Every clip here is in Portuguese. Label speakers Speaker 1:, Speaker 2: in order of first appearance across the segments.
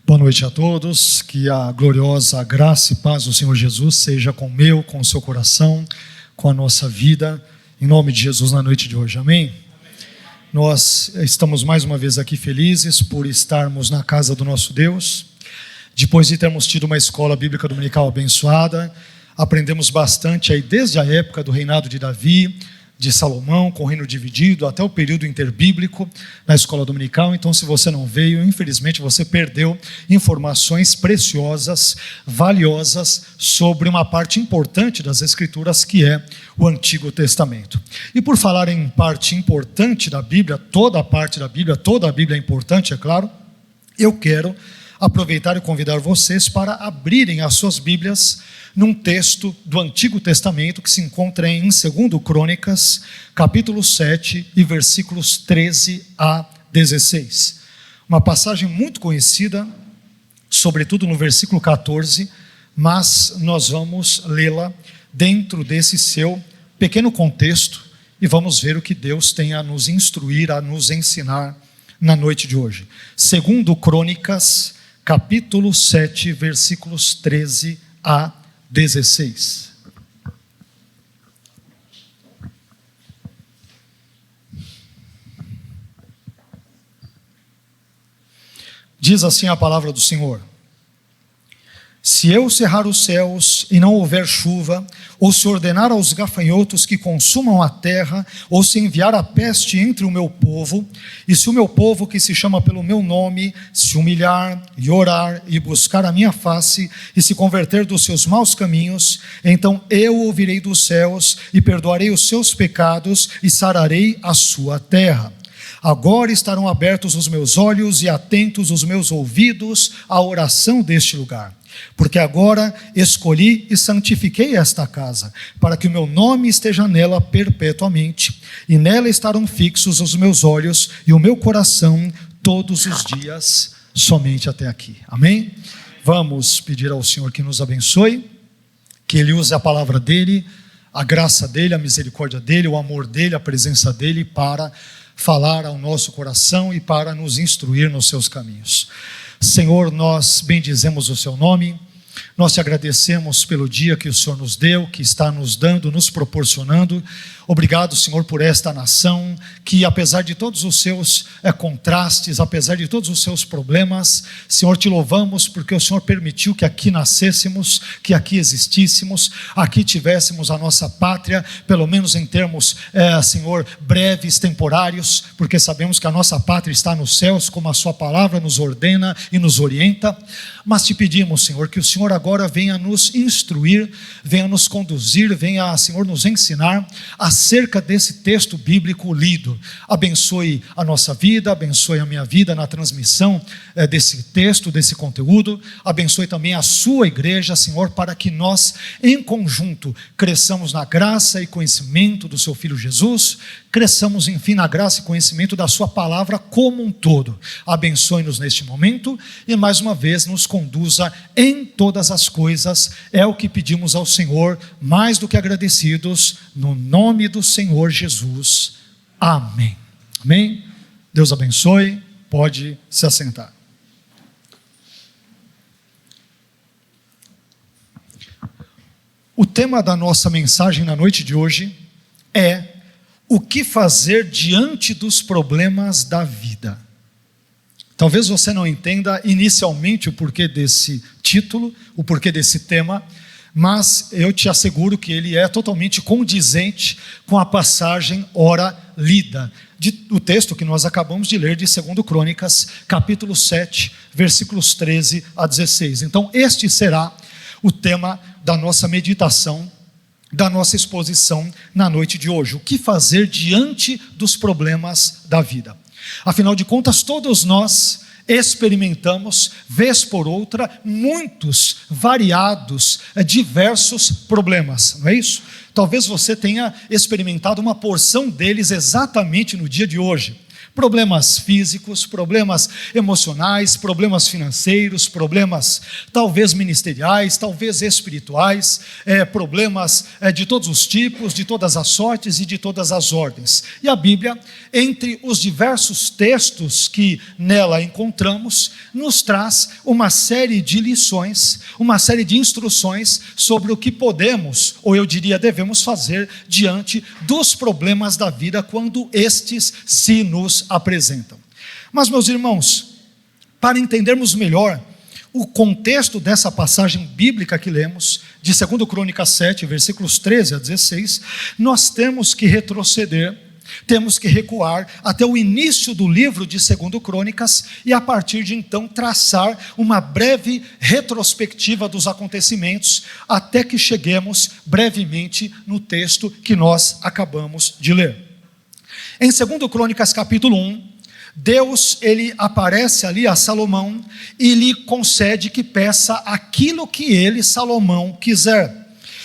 Speaker 1: Boa noite a todos, que a gloriosa graça e paz do Senhor Jesus seja com o meu, com o seu coração, com a nossa vida, em nome de Jesus na noite de hoje, amém? Nós estamos mais uma vez aqui felizes por estarmos na casa do nosso Deus, depois de termos tido uma escola bíblica dominical abençoada, aprendemos bastante aí desde a época do reinado de Davi, de Salomão, com o reino dividido, até o período interbíblico na escola dominical. Então, se você não veio, infelizmente você perdeu informações preciosas, valiosas, sobre uma parte importante das Escrituras, que é o Antigo Testamento. E por falar em parte importante da Bíblia, toda a parte da Bíblia, toda a Bíblia é importante, é claro, eu quero aproveitar e convidar vocês para abrirem as suas Bíblias num texto do Antigo Testamento que se encontra em 2 Crônicas, capítulo 7 e versículos 13 a 16. Uma passagem muito conhecida, sobretudo no versículo 14, mas nós vamos lê-la dentro desse seu pequeno contexto e vamos ver o que Deus tem a nos instruir, a nos ensinar na noite de hoje. 2 Crônicas, capítulo 7, versículos 13 a 16. Diz assim a palavra do Senhor: se eu cerrar os céus e não houver chuva, ou se ordenar aos gafanhotos que consumam a terra, ou se enviar a peste entre o meu povo, e se o meu povo que se chama pelo meu nome se humilhar e orar e buscar a minha face e se converter dos seus maus caminhos, então eu ouvirei dos céus e perdoarei os seus pecados e sararei a sua terra. Agora estarão abertos os meus olhos e atentos os meus ouvidos à oração deste lugar. Porque agora escolhi e santifiquei esta casa, para que o meu nome esteja nela perpetuamente, e nela estarão fixos os meus olhos e o meu coração todos os dias, somente até aqui. Amém? Vamos pedir ao Senhor que nos abençoe, que Ele use a palavra dEle, a graça dEle, a misericórdia dEle, o amor dEle, a presença dEle, para falar ao nosso coração e para nos instruir nos seus caminhos. Senhor, nós bendizemos o seu nome, nós te agradecemos pelo dia que o Senhor nos deu, que está nos dando, nos proporcionando. Obrigado, Senhor, por esta nação que, apesar de todos os seus contrastes, apesar de todos os seus problemas, Senhor, te louvamos porque o Senhor permitiu que aqui nascêssemos, que aqui existíssemos, aqui tivéssemos a nossa pátria, pelo menos em termos, Senhor, breves, temporários, porque sabemos que a nossa pátria está nos céus, como a sua palavra nos ordena e nos orienta. Mas te pedimos, Senhor, que o Senhor agora venha nos instruir, venha nos conduzir, venha, Senhor, nos ensinar acerca desse texto bíblico lido. Abençoe a nossa vida, abençoe a minha vida na transmissão desse texto, desse conteúdo. Abençoe também a sua igreja, Senhor, para que nós, em conjunto, cresçamos na graça e conhecimento do seu Filho Jesus, cresçamos, enfim, na graça e conhecimento da sua palavra como um todo. Abençoe-nos neste momento e, mais uma vez, nos conduza em todas as coisas. É o que pedimos ao Senhor, mais do que agradecidos, no nome do Senhor Jesus. Amém. Amém? Deus abençoe. Pode se assentar. O tema da nossa mensagem na noite de hoje é: o que fazer diante dos problemas da vida? Talvez você não entenda inicialmente o porquê desse título, o porquê desse tema, mas eu te asseguro que ele é totalmente condizente com a passagem ora lida, do texto que nós acabamos de ler de 2 Crônicas, capítulo 7, versículos 13 a 16. Então este será o tema da nossa meditação, da nossa exposição na noite de hoje. O que fazer diante dos problemas da vida? Afinal de contas, todos nós experimentamos, vez por outra, muitos, variados, diversos problemas, não é isso? Talvez você tenha experimentado uma porção deles exatamente no dia de hoje. Problemas físicos, problemas emocionais, problemas financeiros, problemas talvez ministeriais, talvez espirituais, problemas de todos os tipos, de todas as sortes e de todas as ordens. E a Bíblia, entre os diversos textos que nela encontramos, nos traz uma série de lições, uma série de instruções sobre o que podemos, ou eu diria devemos fazer diante dos problemas da vida quando estes se nos apresentam. Mas, meus irmãos, para entendermos melhor o contexto dessa passagem bíblica que lemos, de 2 Crônicas 7, versículos 13 a 16, nós temos que retroceder, temos que recuar até o início do livro de 2 Crônicas e a partir de então traçar uma breve retrospectiva dos acontecimentos até que cheguemos brevemente no texto que nós acabamos de ler. Em 2 Crônicas capítulo 1, Deus ele aparece ali a Salomão e lhe concede que peça aquilo que ele, Salomão, quiser.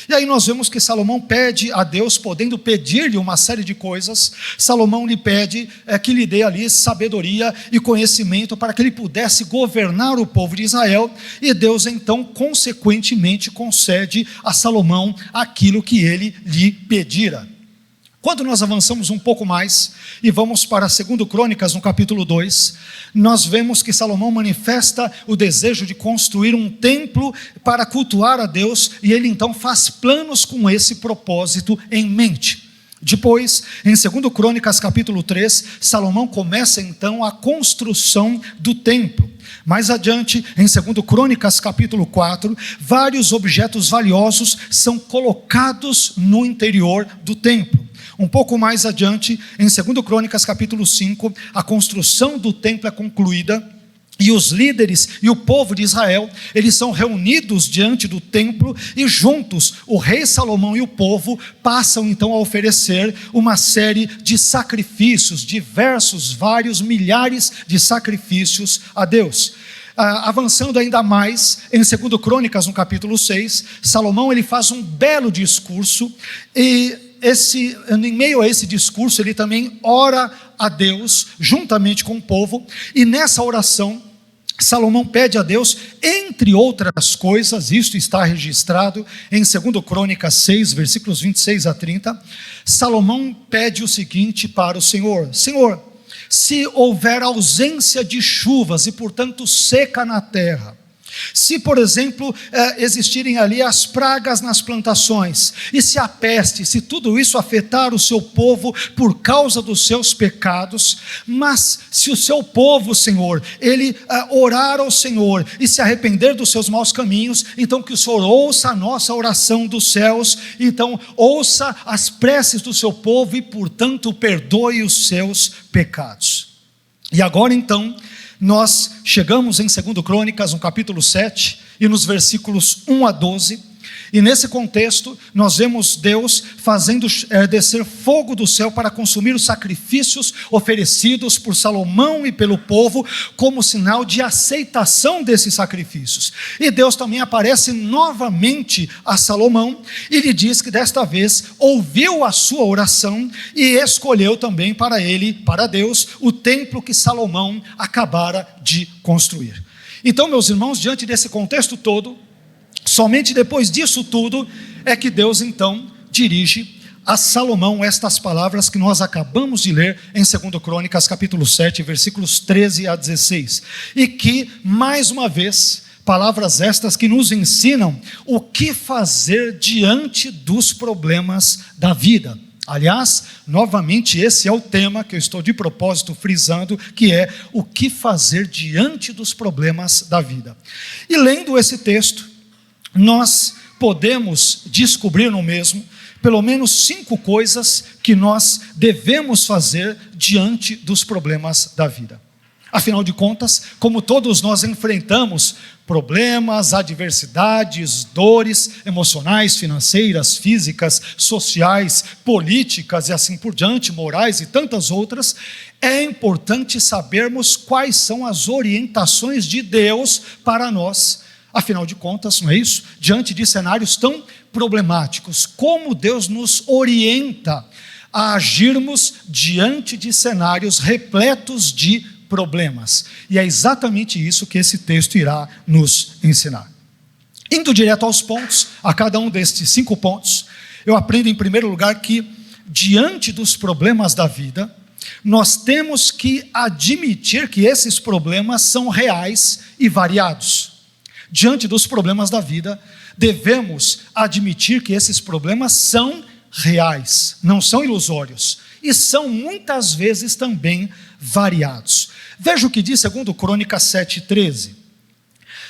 Speaker 1: E aí nós vemos que Salomão pede a Deus, podendo pedir-lhe uma série de coisas. Salomão lhe pede que lhe dê ali sabedoria e conhecimento para que ele pudesse governar o povo de Israel, e Deus então consequentemente concede a Salomão aquilo que ele lhe pedira. Quando nós avançamos um pouco mais e vamos para 2 Crônicas, no capítulo 2, nós vemos que Salomão manifesta o desejo de construir um templo para cultuar a Deus, e ele então faz planos com esse propósito em mente. Depois, em 2 Crônicas capítulo 3, Salomão começa então a construção do templo. Mais adiante, em 2 Crônicas capítulo 4, vários objetos valiosos são colocados no interior do templo. Um pouco mais adiante, em 2 Crônicas capítulo 5, a construção do templo é concluída, e os líderes e o povo de Israel, eles são reunidos diante do templo, e juntos, o rei Salomão e o povo passam então a oferecer uma série de sacrifícios, diversos, vários, milhares de sacrifícios a Deus. Avançando ainda mais, em 2 Crônicas, no capítulo 6, Salomão ele faz um belo discurso, e em meio a esse discurso, ele também ora a Deus, juntamente com o povo, e nessa oração, Salomão pede a Deus, entre outras coisas, isto está registrado em 2 Crônicas 6, versículos 26 a 30, Salomão pede o seguinte para o Senhor: Senhor, se houver ausência de chuvas e, portanto, seca na terra, se, por exemplo, existirem ali as pragas nas plantações, e se a peste, se tudo isso afetar o seu povo por causa dos seus pecados, mas se o seu povo, Senhor, ele orar ao Senhor e se arrepender dos seus maus caminhos, então que o Senhor ouça a nossa oração dos céus, então ouça as preces do seu povo e, portanto, perdoe os seus pecados. E agora então, nós chegamos em 2 Crônicas, no capítulo 7, e nos versículos 1 a 12, e nesse contexto, nós vemos Deus fazendo descer fogo do céu para consumir os sacrifícios oferecidos por Salomão e pelo povo, como sinal de aceitação desses sacrifícios. E Deus também aparece novamente a Salomão, e lhe diz que desta vez ouviu a sua oração, e escolheu também para ele, para Deus, o templo que Salomão acabara de construir. Então, meus irmãos, diante desse contexto todo, somente depois disso tudo é que Deus então dirige a Salomão estas palavras que nós acabamos de ler em 2 Crônicas capítulo 7, versículos 13 a 16, e que, mais uma vez, palavras estas que nos ensinam o que fazer diante dos problemas da vida. Aliás, novamente esse é o tema que eu estou de propósito frisando, que é o que fazer diante dos problemas da vida. E lendo esse texto, nós podemos descobrir no mesmo pelo menos 5 coisas que nós devemos fazer diante dos problemas da vida. Afinal de contas, como todos nós enfrentamos problemas, adversidades, dores emocionais, financeiras, físicas, sociais, políticas e assim por diante, morais e tantas outras, é importante sabermos quais são as orientações de Deus para nós. Afinal de contas, não é isso? Diante de cenários tão problemáticos, como Deus nos orienta a agirmos diante de cenários repletos de problemas. E é exatamente isso que esse texto irá nos ensinar. Indo direto aos pontos, a cada um destes 5 pontos, eu aprendo em primeiro lugar que, diante dos problemas da vida, nós temos que admitir que esses problemas são reais e variados. Diante dos problemas da vida, devemos admitir que esses problemas são reais, não são ilusórios, e são muitas vezes também variados. Veja o que diz segundo Crônicas 7:13.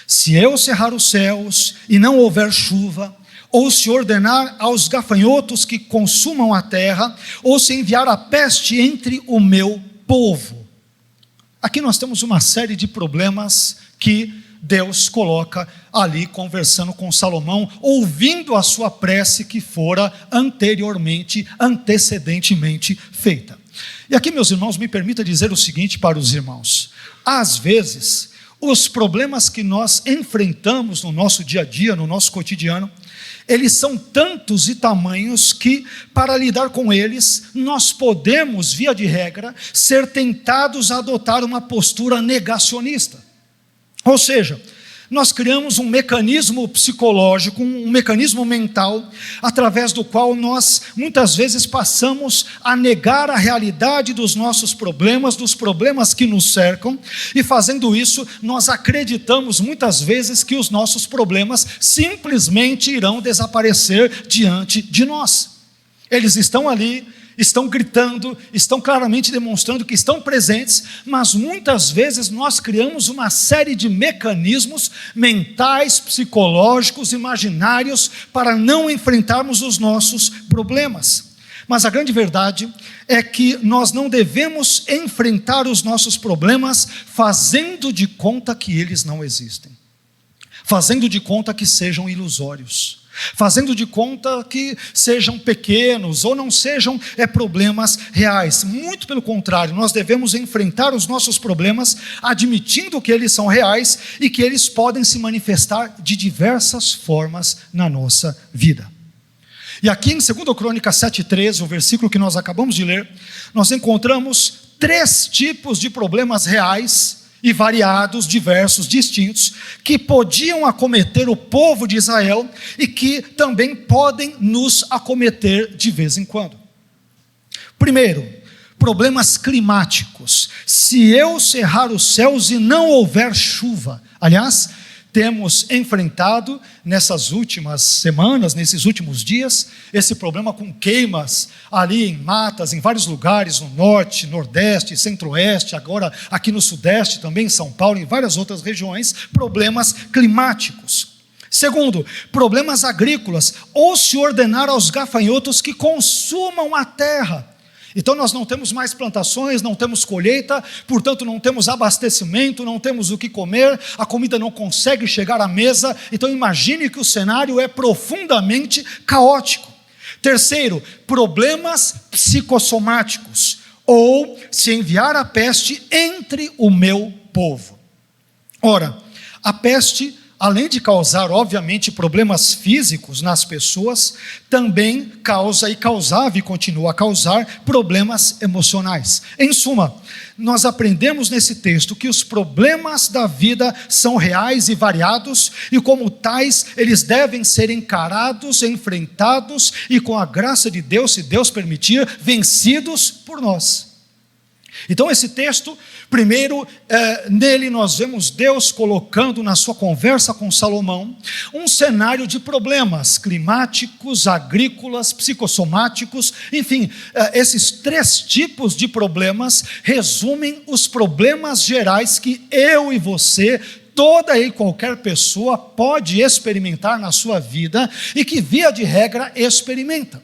Speaker 1: Se eu cerrar os céus e não houver chuva, ou se ordenar aos gafanhotos que consumam a terra, ou se enviar a peste entre o meu povo. Aqui nós temos uma série de problemas que Deus coloca ali conversando com Salomão, ouvindo a sua prece que fora antecedentemente feita. E aqui, meus irmãos, me permita dizer o seguinte para os irmãos: às vezes, os problemas que nós enfrentamos no nosso dia a dia, no nosso cotidiano, eles são tantos e tamanhos que, para lidar com eles, nós podemos, via de regra, ser tentados a adotar uma postura negacionista. Ou seja, nós criamos um mecanismo psicológico, um mecanismo mental, através do qual nós muitas vezes passamos a negar a realidade dos nossos problemas, dos problemas que nos cercam, e fazendo isso, nós acreditamos muitas vezes que os nossos problemas simplesmente irão desaparecer diante de nós. Eles estão ali, estão gritando, estão claramente demonstrando que estão presentes, mas muitas vezes nós criamos uma série de mecanismos mentais, psicológicos, imaginários, para não enfrentarmos os nossos problemas. Mas a grande verdade é que nós não devemos enfrentar os nossos problemas fazendo de conta que eles não existem, fazendo de conta que sejam ilusórios, fazendo de conta que sejam pequenos ou não sejam problemas reais. Muito pelo contrário, nós devemos enfrentar os nossos problemas admitindo que eles são reais e que eles podem se manifestar de diversas formas na nossa vida. E aqui em 2 Crônicas 7:13, o versículo que nós acabamos de ler, nós encontramos 3 tipos de problemas reais e variados, diversos, distintos, que podiam acometer o povo de Israel e que também podem nos acometer de vez em quando. Primeiro, problemas climáticos. Se eu cerrar os céus e não houver chuva, aliás, temos enfrentado nessas últimas semanas, nesses últimos dias, esse problema com queimas ali em matas, em vários lugares, no norte, nordeste, centro-oeste, agora aqui no sudeste também, em São Paulo, em várias outras regiões, problemas climáticos. Segundo, problemas agrícolas, ou se ordenar aos gafanhotos que consumam a terra. Então nós não temos mais plantações, não temos colheita, portanto não temos abastecimento, não temos o que comer, a comida não consegue chegar à mesa. Então imagine que o cenário é profundamente caótico. Terceiro, problemas psicossomáticos, ou se enviar a peste entre o meu povo. Ora, a peste, além de causar, obviamente, problemas físicos nas pessoas, também causa e causava e continua a causar problemas emocionais. Em suma, nós aprendemos nesse texto que os problemas da vida são reais e variados, e como tais, eles devem ser encarados, enfrentados, e com a graça de Deus, se Deus permitir, vencidos por nós. Então esse texto, primeiro, nele nós vemos Deus colocando na sua conversa com Salomão um cenário de problemas climáticos, agrícolas, psicossomáticos, enfim, esses 3 tipos de problemas resumem os problemas gerais que eu e você, toda e qualquer pessoa pode experimentar na sua vida e que via de regra experimenta.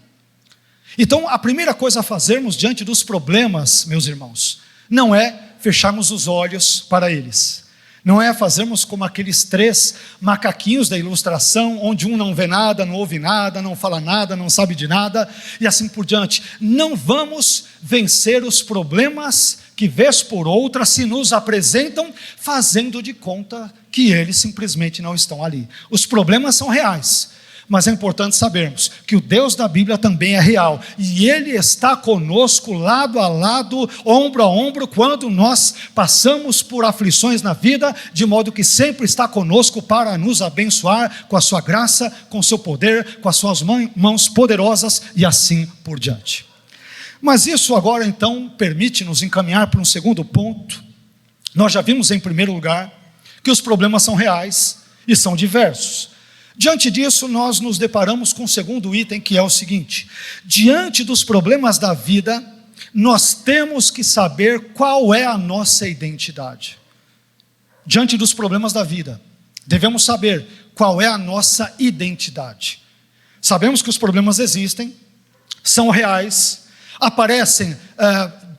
Speaker 1: Então, a primeira coisa a fazermos diante dos problemas, meus irmãos, não é fecharmos os olhos para eles. Não é fazermos como aqueles 3 macaquinhos da ilustração, onde um não vê nada, não ouve nada, não fala nada, não sabe de nada, e assim por diante. Não vamos vencer os problemas que, vez por outra, se nos apresentam, fazendo de conta que eles simplesmente não estão ali. Os problemas são reais, Mas é importante sabermos que o Deus da Bíblia também é real, e Ele está conosco lado a lado, ombro a ombro, quando nós passamos por aflições na vida, de modo que sempre está conosco para nos abençoar com a sua graça, com o seu poder, com as suas mãos poderosas e assim por diante. Mas isso agora então permite-nos encaminhar para um segundo ponto. Nós já vimos em primeiro lugar que os problemas são reais e são diversos. Diante disso, nós nos deparamos com o segundo item, que é o seguinte: diante dos problemas da vida, nós temos que saber qual é a nossa identidade. Diante dos problemas da vida, devemos saber qual é a nossa identidade. Sabemos que os problemas existem, são reais, aparecem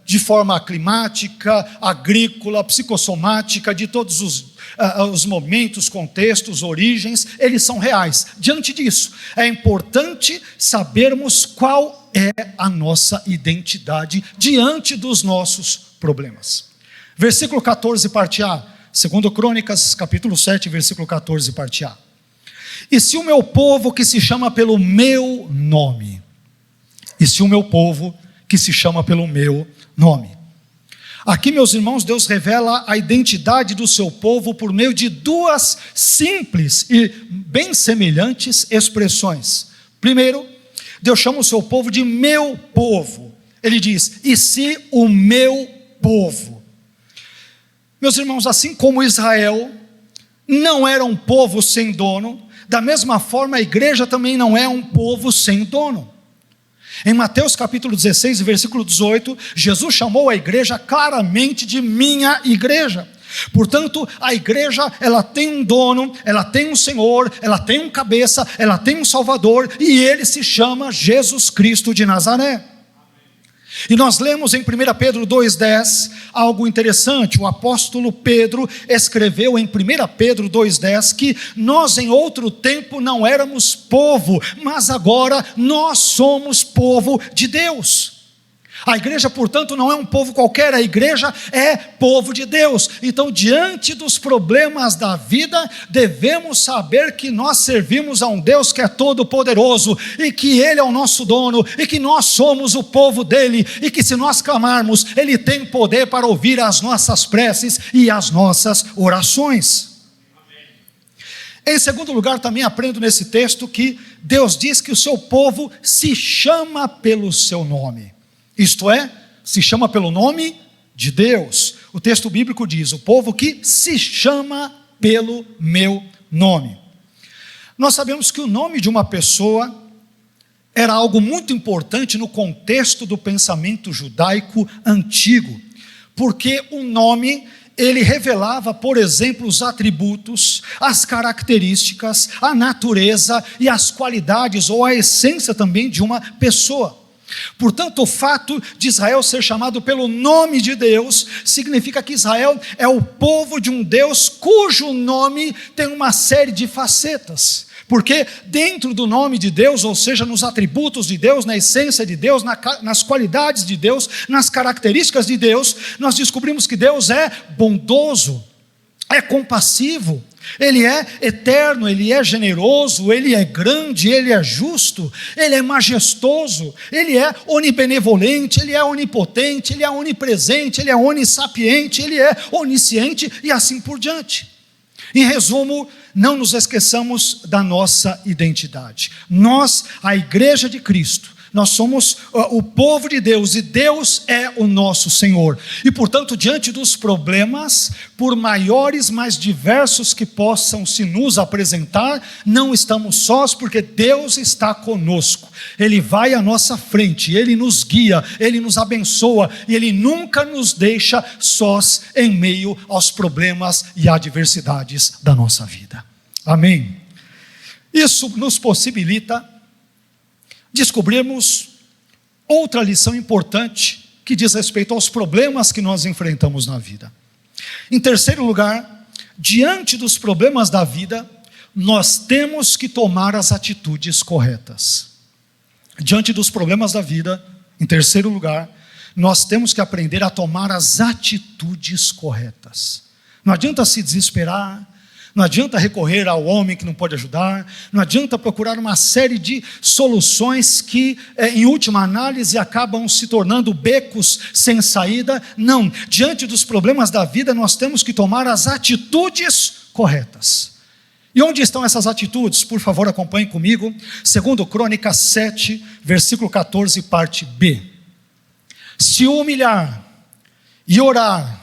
Speaker 1: de forma climática, agrícola, psicossomática, de todos os momentos, contextos, origens, eles são reais. Diante disso, é importante sabermos qual é a nossa identidade diante dos nossos problemas. Versículo 14, parte A, 2 Crônicas, capítulo 7, versículo 14, parte A. E se o meu povo que se chama pelo meu nome, aqui, meus irmãos, Deus revela a identidade do seu povo por meio de duas simples e bem semelhantes expressões. Primeiro, Deus chama o seu povo de meu povo. Ele diz: e se o meu povo. Meus irmãos, assim como Israel não era um povo sem dono, da mesma forma a igreja também não é um povo sem dono. Em Mateus capítulo 16, versículo 18, Jesus chamou a igreja claramente de minha igreja. Portanto, a igreja, ela tem um dono, ela tem um Senhor, ela tem um cabeça, ela tem um Salvador, e ele se chama Jesus Cristo de Nazaré. E nós lemos em 1 Pedro 2,10 algo interessante. O apóstolo Pedro escreveu em 1 Pedro 2,10 que nós em outro tempo não éramos povo, mas agora nós somos povo de Deus. A igreja, portanto, não é um povo qualquer, a igreja é povo de Deus. Então, diante dos problemas da vida, devemos saber que nós servimos a um Deus que é todo poderoso, e que Ele é o nosso dono, e que nós somos o povo dEle, e que se nós clamarmos, Ele tem poder para ouvir as nossas preces e as nossas orações. Em segundo lugar, também aprendo nesse texto que Deus diz que o seu povo se chama pelo seu nome. Isto é, se chama pelo nome de Deus. O texto bíblico diz: o povo que se chama pelo meu nome. Nós sabemos que o nome de uma pessoa era algo muito importante no contexto do pensamento judaico antigo, porque o nome, ele revelava, por exemplo, os atributos, as características, a natureza e as qualidades ou a essência também de uma pessoa. Portanto, o fato de Israel ser chamado pelo nome de Deus significa que Israel é o povo de um Deus cujo nome tem uma série de facetas. Porque dentro do nome de Deus, ou seja, nos atributos de Deus, na essência de Deus, nas qualidades de Deus, nas características de Deus, nós descobrimos que Deus é bondoso, é compassivo, Ele é eterno, Ele é generoso, Ele é grande, Ele é justo, Ele é majestoso, Ele é onibenevolente, Ele é onipotente, Ele é onipresente, Ele é onissapiente, Ele é onisciente e assim por diante. Em resumo, não nos esqueçamos da nossa identidade. Nós, a igreja de Cristo, nós somos o povo de Deus e Deus é o nosso Senhor. E portanto, diante dos problemas, por maiores, mais diversos que possam se nos apresentar, não estamos sós, porque Deus está conosco. Ele vai à nossa frente, Ele nos guia, Ele nos abençoa e Ele nunca nos deixa sós em meio aos problemas e adversidades da nossa vida. Amém? Isso nos possibilita descobrirmos outra lição importante que diz respeito aos problemas que nós enfrentamos na vida. Em terceiro lugar, diante dos problemas da vida, nós temos que tomar as atitudes corretas. Diante dos problemas da vida, em terceiro lugar, nós temos que aprender a tomar as atitudes corretas. Não adianta se desesperar, Não adianta recorrer ao homem que não pode ajudar, não adianta procurar uma série de soluções que, em última análise, acabam se tornando becos sem saída. Não, diante dos problemas da vida, nós temos que tomar as atitudes corretas. E onde estão essas atitudes? Por favor, acompanhe comigo. 2 Crônicas 7, versículo 14, parte B. Se humilhar e orar,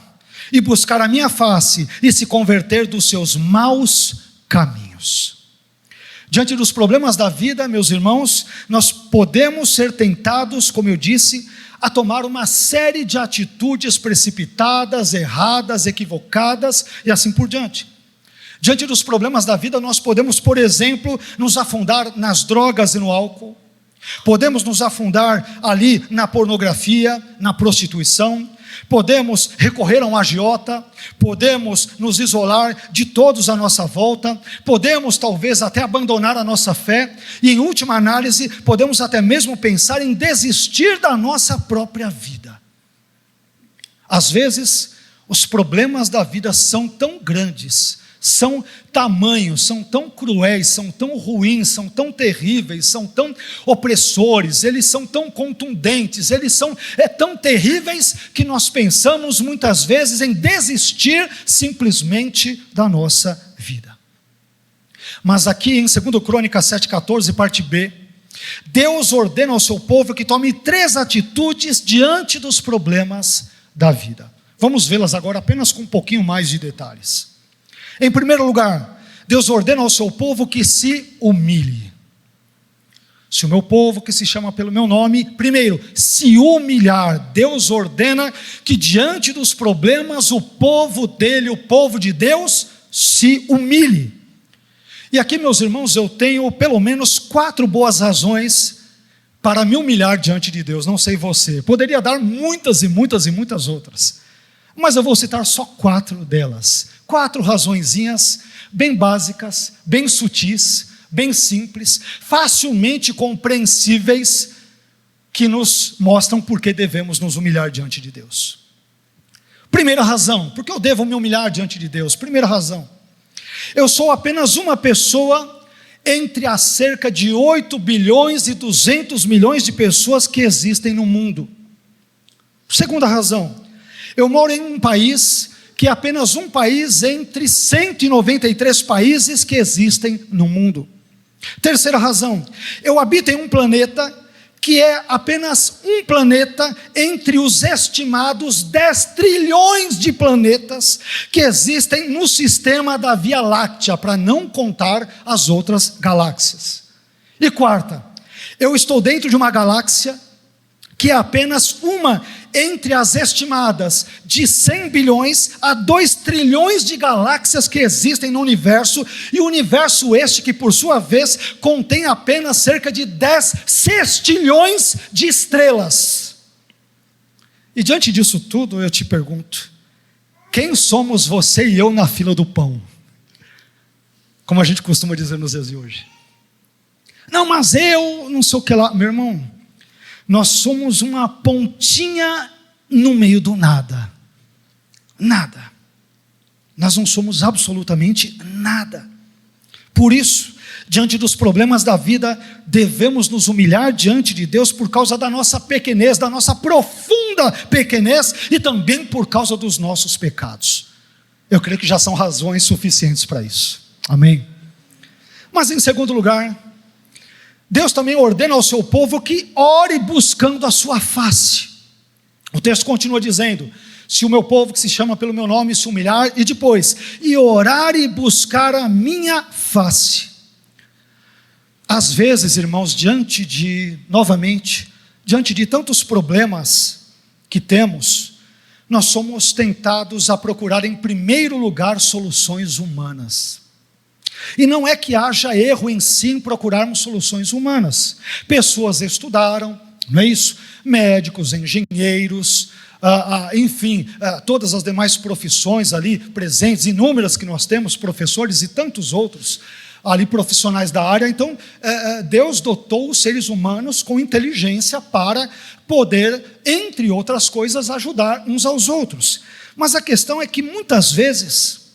Speaker 1: e buscar a minha face, e se converter dos seus maus caminhos. Diante dos problemas da vida, meus irmãos, nós podemos ser tentados, como eu disse, a tomar uma série de atitudes precipitadas, erradas, equivocadas, e assim por diante. Diante dos problemas da vida, nós podemos, por exemplo, nos afundar nas drogas e no álcool, podemos nos afundar ali na pornografia, na prostituição, podemos recorrer a um agiota, podemos nos isolar de todos à nossa volta, podemos talvez até abandonar a nossa fé, e em última análise, podemos até mesmo pensar em desistir da nossa própria vida. Às vezes, os problemas da vida são tão grandes, são tamanhos, são tão cruéis, são tão ruins, são tão terríveis, são tão opressores, eles são tão contundentes, eles são tão terríveis que nós pensamos muitas vezes em desistir simplesmente da nossa vida. Mas aqui em 2 Crônicas 7,14, parte B, Deus ordena ao seu povo que tome 3 atitudes diante dos problemas da vida. Vamos vê-las agora apenas com um pouquinho mais de detalhes. Em primeiro lugar, Deus ordena ao seu povo que se humilhe. Se o meu povo, que se chama pelo meu nome, primeiro, se humilhar. Deus ordena que diante dos problemas, o povo dele, o povo de Deus, se humilhe. E aqui, meus irmãos, eu tenho pelo menos 4 boas razões para me humilhar diante de Deus. Não sei você, poderia dar muitas e muitas e muitas outras, mas eu vou citar só 4 delas. 4 razõezinhas bem básicas, bem sutis, bem simples, facilmente compreensíveis, que nos mostram por que devemos nos humilhar diante de Deus. Primeira razão, por que eu devo me humilhar diante de Deus? Primeira razão, eu sou apenas uma pessoa entre as cerca de 8 bilhões e 200 milhões de pessoas que existem no mundo. Segunda razão, eu moro em um país que é apenas um país entre 193 países que existem no mundo. Terceira razão, eu habito em um planeta que é apenas um planeta entre os estimados 10 trilhões de planetas que existem no sistema da Via Láctea, para não contar as outras galáxias. E quarta, eu estou dentro de uma galáxia que é apenas uma entre as estimadas de 100 bilhões a 2 trilhões de galáxias que existem no universo, e o universo este que por sua vez contém apenas cerca de 10 sextilhões de estrelas. E diante disso tudo eu te pergunto, quem somos você e eu na fila do pão? Como a gente costuma dizer nos dias de hoje. Não, mas eu não sei o que lá, meu irmão. Nós somos uma pontinha no meio do nada. Nada. Nós não somos absolutamente nada. Por isso, diante dos problemas da vida, devemos nos humilhar diante de Deus por causa da nossa pequenez, da nossa profunda pequenez, e também por causa dos nossos pecados. Eu creio que já são razões suficientes para isso. Amém? Mas em segundo lugar, Deus também ordena ao seu povo que ore buscando a sua face. O texto continua dizendo, se o meu povo que se chama pelo meu nome se humilhar, e depois, e orar e buscar a minha face. Às vezes, irmãos, diante de tantos problemas que temos, nós somos tentados a procurar em primeiro lugar soluções humanas. E não é que haja erro em si em procurarmos soluções humanas. Pessoas estudaram, não é isso? Médicos, engenheiros, enfim, todas as demais profissões ali presentes, inúmeras que nós temos, professores e tantos outros ali profissionais da área. Então, Deus dotou os seres humanos com inteligência para poder, entre outras coisas, ajudar uns aos outros. Mas a questão é que muitas vezes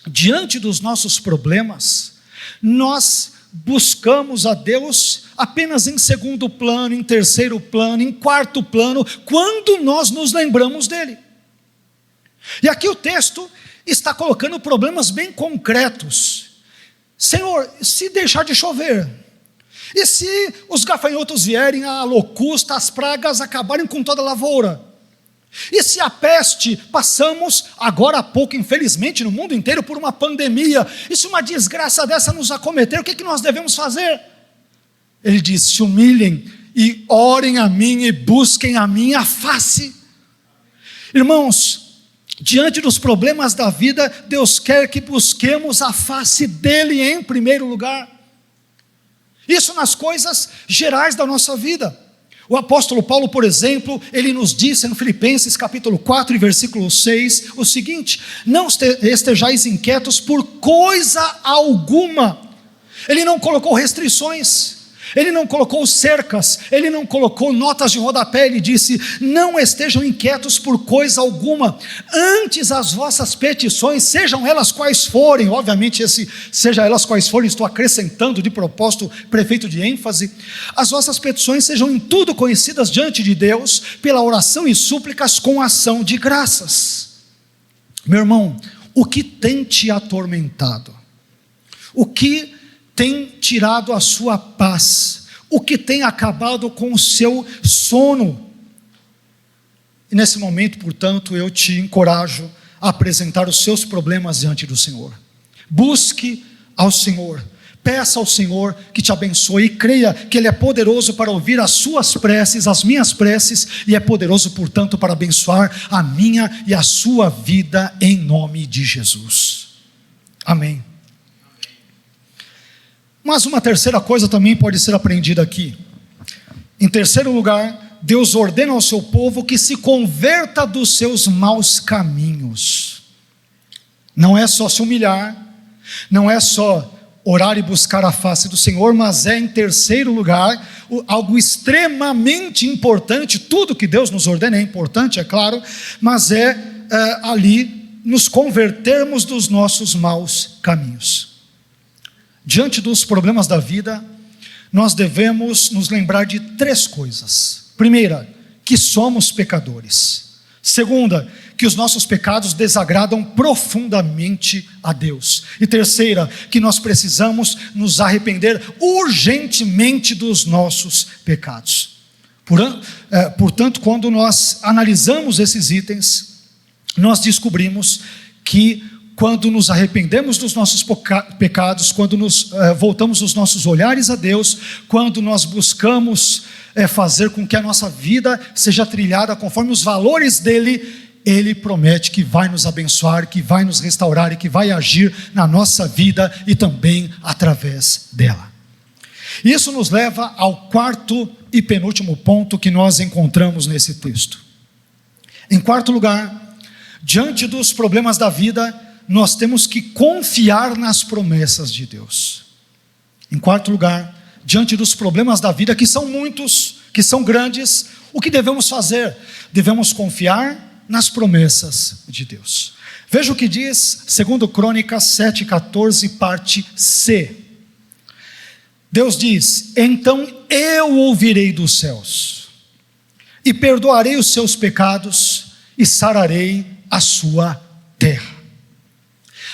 Speaker 1: diante dos nossos problemas, nós buscamos a Deus apenas em segundo plano, em terceiro plano, em quarto plano, quando nós nos lembramos dele. E aqui o texto está colocando problemas bem concretos. Senhor, se deixar de chover, e se os gafanhotos vierem, a locusta, as pragas acabarem com toda a lavoura, e se a peste, passamos agora há pouco, infelizmente, no mundo inteiro por uma pandemia, e se uma desgraça dessa nos acometer, o que nós devemos fazer? Ele diz: se humilhem e orem a mim e busquem a minha face. Irmãos, diante dos problemas da vida, Deus quer que busquemos a face dele em primeiro lugar. Isso nas coisas gerais da nossa vida. O apóstolo Paulo, por exemplo, ele nos disse em Filipenses capítulo 4 e versículo 6, o seguinte: não estejais inquietos por coisa alguma. Ele não colocou restrições, ele não colocou cercas, ele não colocou notas de rodapé, ele disse: não estejam inquietos por coisa alguma, antes as vossas petições, sejam elas quais forem, obviamente esse seja elas quais forem, estou acrescentando de propósito, prefeito de ênfase, as vossas petições sejam em tudo conhecidas diante de Deus, pela oração e súplicas com ação de graças. Meu irmão, o que tem te atormentado? O que tem tirado a sua paz? O que tem acabado com o seu sono? E nesse momento, portanto, eu te encorajo a apresentar os seus problemas diante do Senhor. Busque ao Senhor, peça ao Senhor que te abençoe e creia que Ele é poderoso para ouvir as suas preces, as minhas preces, e é poderoso, portanto, para abençoar a minha e a sua vida em nome de Jesus. Amém. Mas uma terceira coisa também pode ser aprendida aqui. Em terceiro lugar, Deus ordena ao seu povo que se converta dos seus maus caminhos. Não é só se humilhar, não é só orar e buscar a face do Senhor, mas é, em terceiro lugar, algo extremamente importante. Tudo que Deus nos ordena é importante, é claro, mas ali nos convertermos dos nossos maus caminhos. Diante dos problemas da vida, nós devemos nos lembrar de três coisas. Primeira, que somos pecadores. Segunda, que os nossos pecados desagradam profundamente a Deus. E terceira, que nós precisamos nos arrepender urgentemente dos nossos pecados. Portanto, quando nós analisamos esses itens, nós descobrimos que quando nos arrependemos dos nossos pecados, quando nos voltamos os nossos olhares a Deus, quando nós buscamos fazer com que a nossa vida seja trilhada conforme os valores dele, Ele promete que vai nos abençoar, que vai nos restaurar e que vai agir na nossa vida e também através dela. Isso nos leva ao quarto e penúltimo ponto que nós encontramos nesse texto. Em quarto lugar, diante dos problemas da vida, nós temos que confiar nas promessas de Deus. Em quarto lugar, diante dos problemas da vida, que são muitos, que são grandes, o que devemos fazer? Devemos confiar nas promessas de Deus. Veja o que diz 2 Crônicas 7,14, parte C. Deus diz: então eu ouvirei dos céus, e perdoarei os seus pecados, e sararei a sua terra.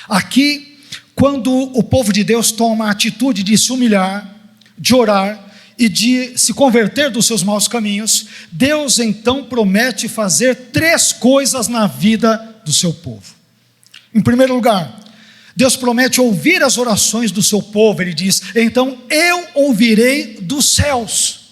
Speaker 1: Aqui, quando o povo de Deus toma a atitude de se humilhar, de orar e de se converter dos seus maus caminhos, Deus então promete fazer três coisas na vida do seu povo. Em primeiro lugar, Deus promete ouvir as orações do seu povo. Ele diz: então eu ouvirei dos céus.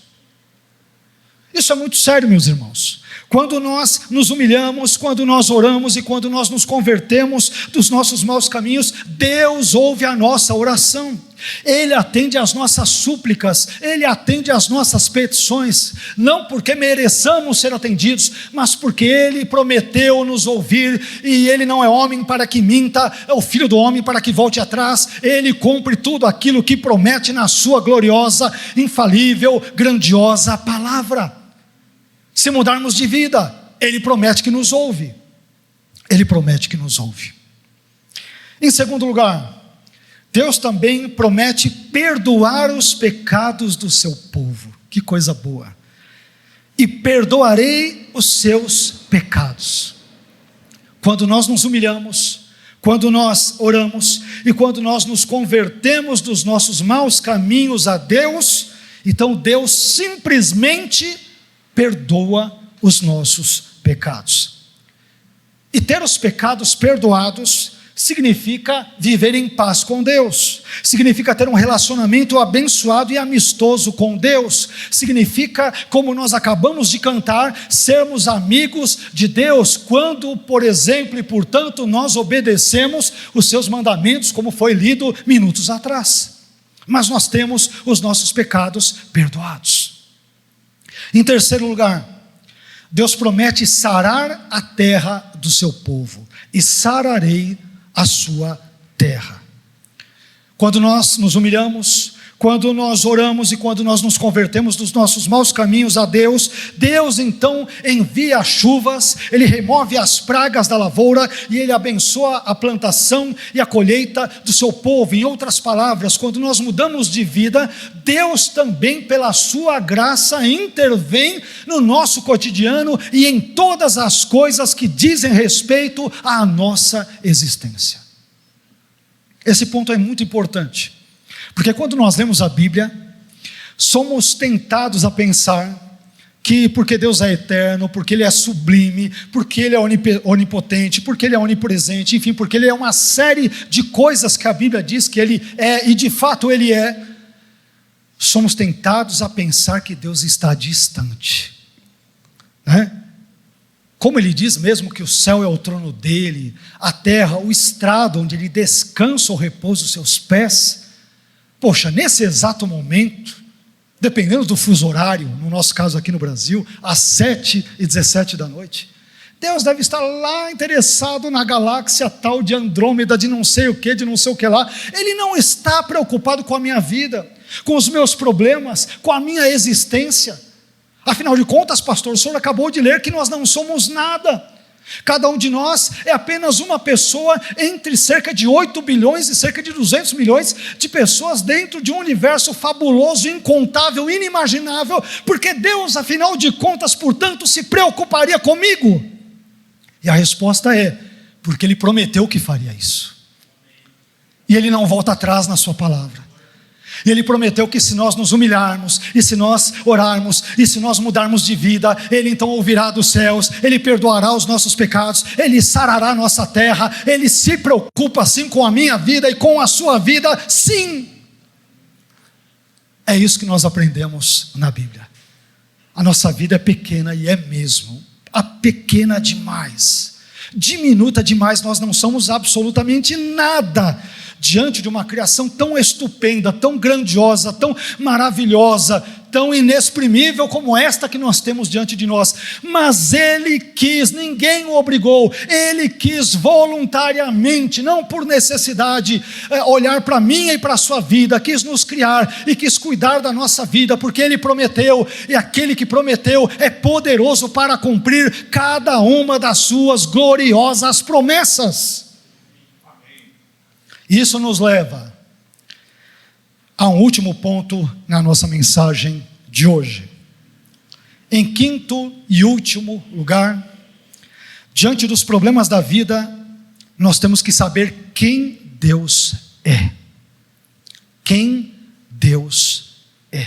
Speaker 1: Isso é muito sério, meus irmãos. Quando nós nos humilhamos, quando nós oramos e quando nós nos convertemos dos nossos maus caminhos, Deus ouve a nossa oração. Ele atende às nossas súplicas, Ele atende às nossas petições, não porque mereçamos ser atendidos, mas porque Ele prometeu nos ouvir, e Ele não é homem para que minta, é o Filho do homem para que volte atrás. Ele cumpre tudo aquilo que promete na sua gloriosa, infalível, grandiosa palavra. Se mudarmos de vida, Ele promete que nos ouve. Ele promete que nos ouve. Em segundo lugar, Deus também promete perdoar os pecados do seu povo. Que coisa boa! E perdoarei os seus pecados. Quando nós nos humilhamos, quando nós oramos e quando nós nos convertemos dos nossos maus caminhos a Deus, então Deus simplesmente perdoa os nossos pecados. E ter os pecados perdoados significa viver em paz com Deus, significa ter um relacionamento abençoado e amistoso com Deus, significa, como nós acabamos de cantar, sermos amigos de Deus, quando, por exemplo, e portanto, nós obedecemos os seus mandamentos, como foi lido minutos atrás. Mas nós temos os nossos pecados perdoados. Em terceiro lugar, Deus promete sarar a terra do seu povo, e sararei a sua terra. Quando nós nos humilhamos, quando nós oramos e quando nós nos convertemos dos nossos maus caminhos a Deus, Deus então envia chuvas, Ele remove as pragas da lavoura e Ele abençoa a plantação e a colheita do seu povo. Em outras palavras, quando nós mudamos de vida, Deus também, pela sua graça, intervém no nosso cotidiano e em todas as coisas que dizem respeito à nossa existência. Esse ponto é muito importante, porque quando nós lemos a Bíblia, somos tentados a pensar que porque Deus é eterno, porque Ele é sublime, porque Ele é onipotente, porque Ele é onipresente, enfim, porque Ele é uma série de coisas que a Bíblia diz que Ele é, e de fato Ele é, somos tentados a pensar que Deus está distante, né? Como Ele diz mesmo que o céu é o trono dEle, a terra, o estrado onde Ele descansa ou repousa os seus pés. Poxa, nesse exato momento, dependendo do fuso horário, no nosso caso aqui no Brasil, às 7h17 da noite, Deus deve estar lá interessado na galáxia tal de Andrômeda, de não sei o que, de não sei o que lá. Ele não está preocupado com a minha vida, com os meus problemas, com a minha existência. Afinal de contas, pastor, o senhor acabou de ler que nós não somos nada. Cada um de nós é apenas uma pessoa entre cerca de 8 bilhões e cerca de 200 milhões de pessoas dentro de um universo fabuloso, incontável, inimaginável, porque Deus, afinal de contas, portanto, se preocuparia comigo? E a resposta é, porque Ele prometeu que faria isso. E Ele não volta atrás na sua palavra. E Ele prometeu que se nós nos humilharmos, e se nós orarmos, e se nós mudarmos de vida, Ele então ouvirá dos céus, Ele perdoará os nossos pecados, Ele sarará a nossa terra, Ele se preocupa sim com a minha vida e com a sua vida, sim. É isso que nós aprendemos na Bíblia. A nossa vida é pequena, e é mesmo, pequena demais, diminuta demais, nós não somos absolutamente nada diante de uma criação tão estupenda, tão grandiosa, tão maravilhosa, tão inexprimível como esta que nós temos diante de nós. Mas Ele quis, ninguém o obrigou, Ele quis voluntariamente, não por necessidade, olhar para a minha e para a sua vida, quis nos criar e quis cuidar da nossa vida, porque Ele prometeu, e aquele que prometeu é poderoso para cumprir cada uma das suas gloriosas promessas. Isso nos leva a um último ponto na nossa mensagem de hoje. Em quinto e último lugar, diante dos problemas da vida, nós temos que saber quem Deus é. Quem Deus é.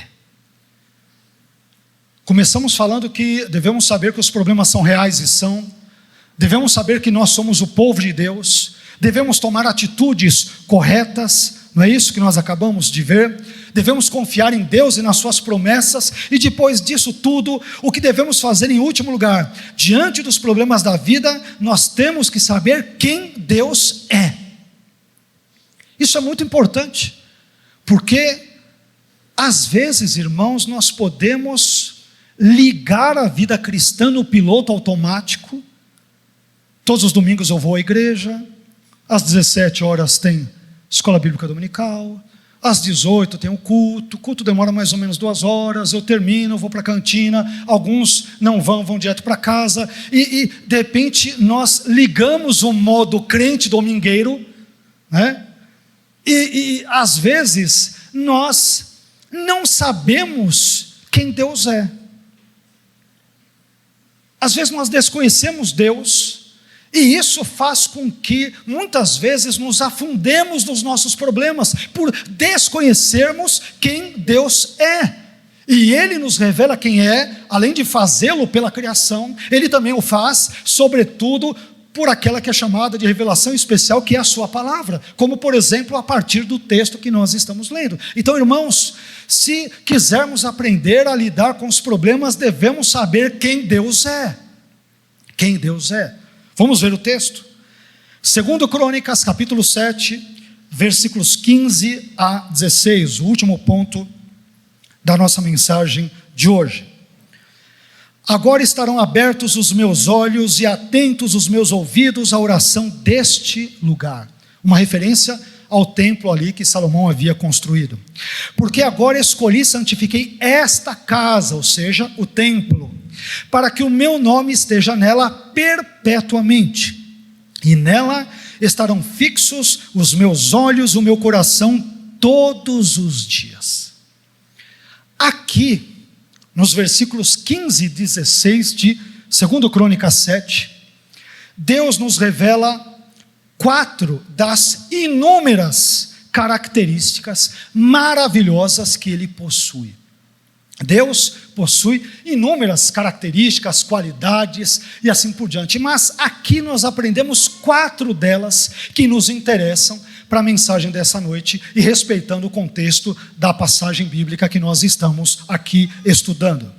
Speaker 1: Começamos falando que devemos saber que os problemas são reais e são. Devemos saber que nós somos o povo de Deus. Devemos tomar atitudes corretas, não é isso que nós acabamos de ver? Devemos confiar em Deus e nas suas promessas, e depois disso tudo, o que devemos fazer em último lugar? Diante dos problemas da vida, nós temos que saber quem Deus é. Isso é muito importante, porque às vezes, irmãos, nós podemos ligar a vida cristã no piloto automático. Todos os domingos eu vou à igreja, às 17 horas tem escola bíblica dominical, às 18 tem o culto demora mais ou menos 2 horas, eu termino, vou para a cantina, alguns não vão direto para casa, e de repente nós ligamos o modo crente domingueiro, né? E às vezes nós não sabemos quem Deus é. Às vezes nós desconhecemos Deus, e isso faz com que muitas vezes nos afundemos nos nossos problemas, por desconhecermos quem Deus é. E Ele nos revela quem é, além de fazê-lo pela criação, Ele também o faz, sobretudo, por aquela que é chamada de revelação especial, que é a sua palavra, como por exemplo a partir do texto que nós estamos lendo. Então, irmãos, se quisermos aprender a lidar com os problemas, devemos saber quem Deus é. Quem Deus é. Vamos ver o texto? 2 Crônicas, capítulo 7, versículos 15 a 16, o último ponto da nossa mensagem de hoje. Agora estarão abertos os meus olhos e atentos os meus ouvidos à oração deste lugar. Uma referência ao templo ali que Salomão havia construído. Porque agora escolhi e santifiquei esta casa, ou seja, o templo, para que o meu nome esteja nela perpetuamente. E nela estarão fixos os meus olhos, o meu coração, todos os dias. Aqui, nos versículos 15 e 16 de 2 Crônicas 7, Deus nos revela 4 das inúmeras características maravilhosas que Ele possui. Deus possui inúmeras características, qualidades e assim por diante, mas aqui nós aprendemos 4 delas que nos interessam para a mensagem dessa noite e respeitando o contexto da passagem bíblica que nós estamos aqui estudando.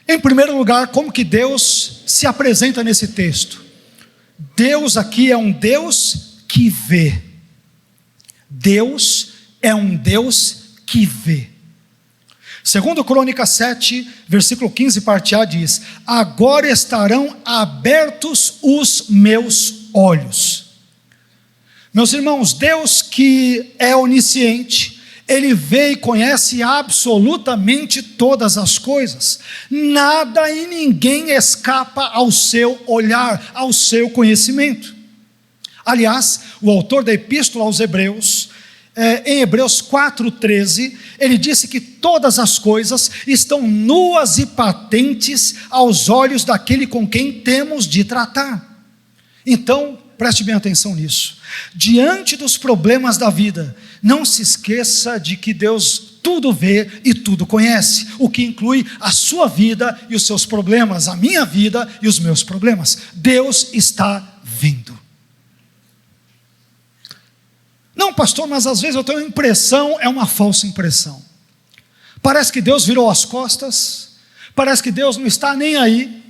Speaker 1: Em primeiro lugar, como que Deus se apresenta nesse texto? Deus aqui é um Deus que vê. Deus é um Deus que vê. 2 Crônicas 7, versículo 15, parte A diz: agora estarão abertos os meus olhos. Meus irmãos, Deus que é onisciente, Ele vê e conhece absolutamente todas as coisas. Nada e ninguém escapa ao seu olhar, ao seu conhecimento. Aliás, o autor da Epístola aos Hebreus, em Hebreus 4,13, ele disse que todas as coisas estão nuas e patentes aos olhos daquele com quem temos de tratar. Então, preste bem atenção nisso. Diante dos problemas da vida, não se esqueça de que Deus tudo vê e tudo conhece, o que inclui a sua vida e os seus problemas, a minha vida e os meus problemas. Deus está vendo. Não, pastor, mas às vezes eu tenho a impressão, é uma falsa impressão. Parece que Deus virou as costas, parece que Deus não está nem aí.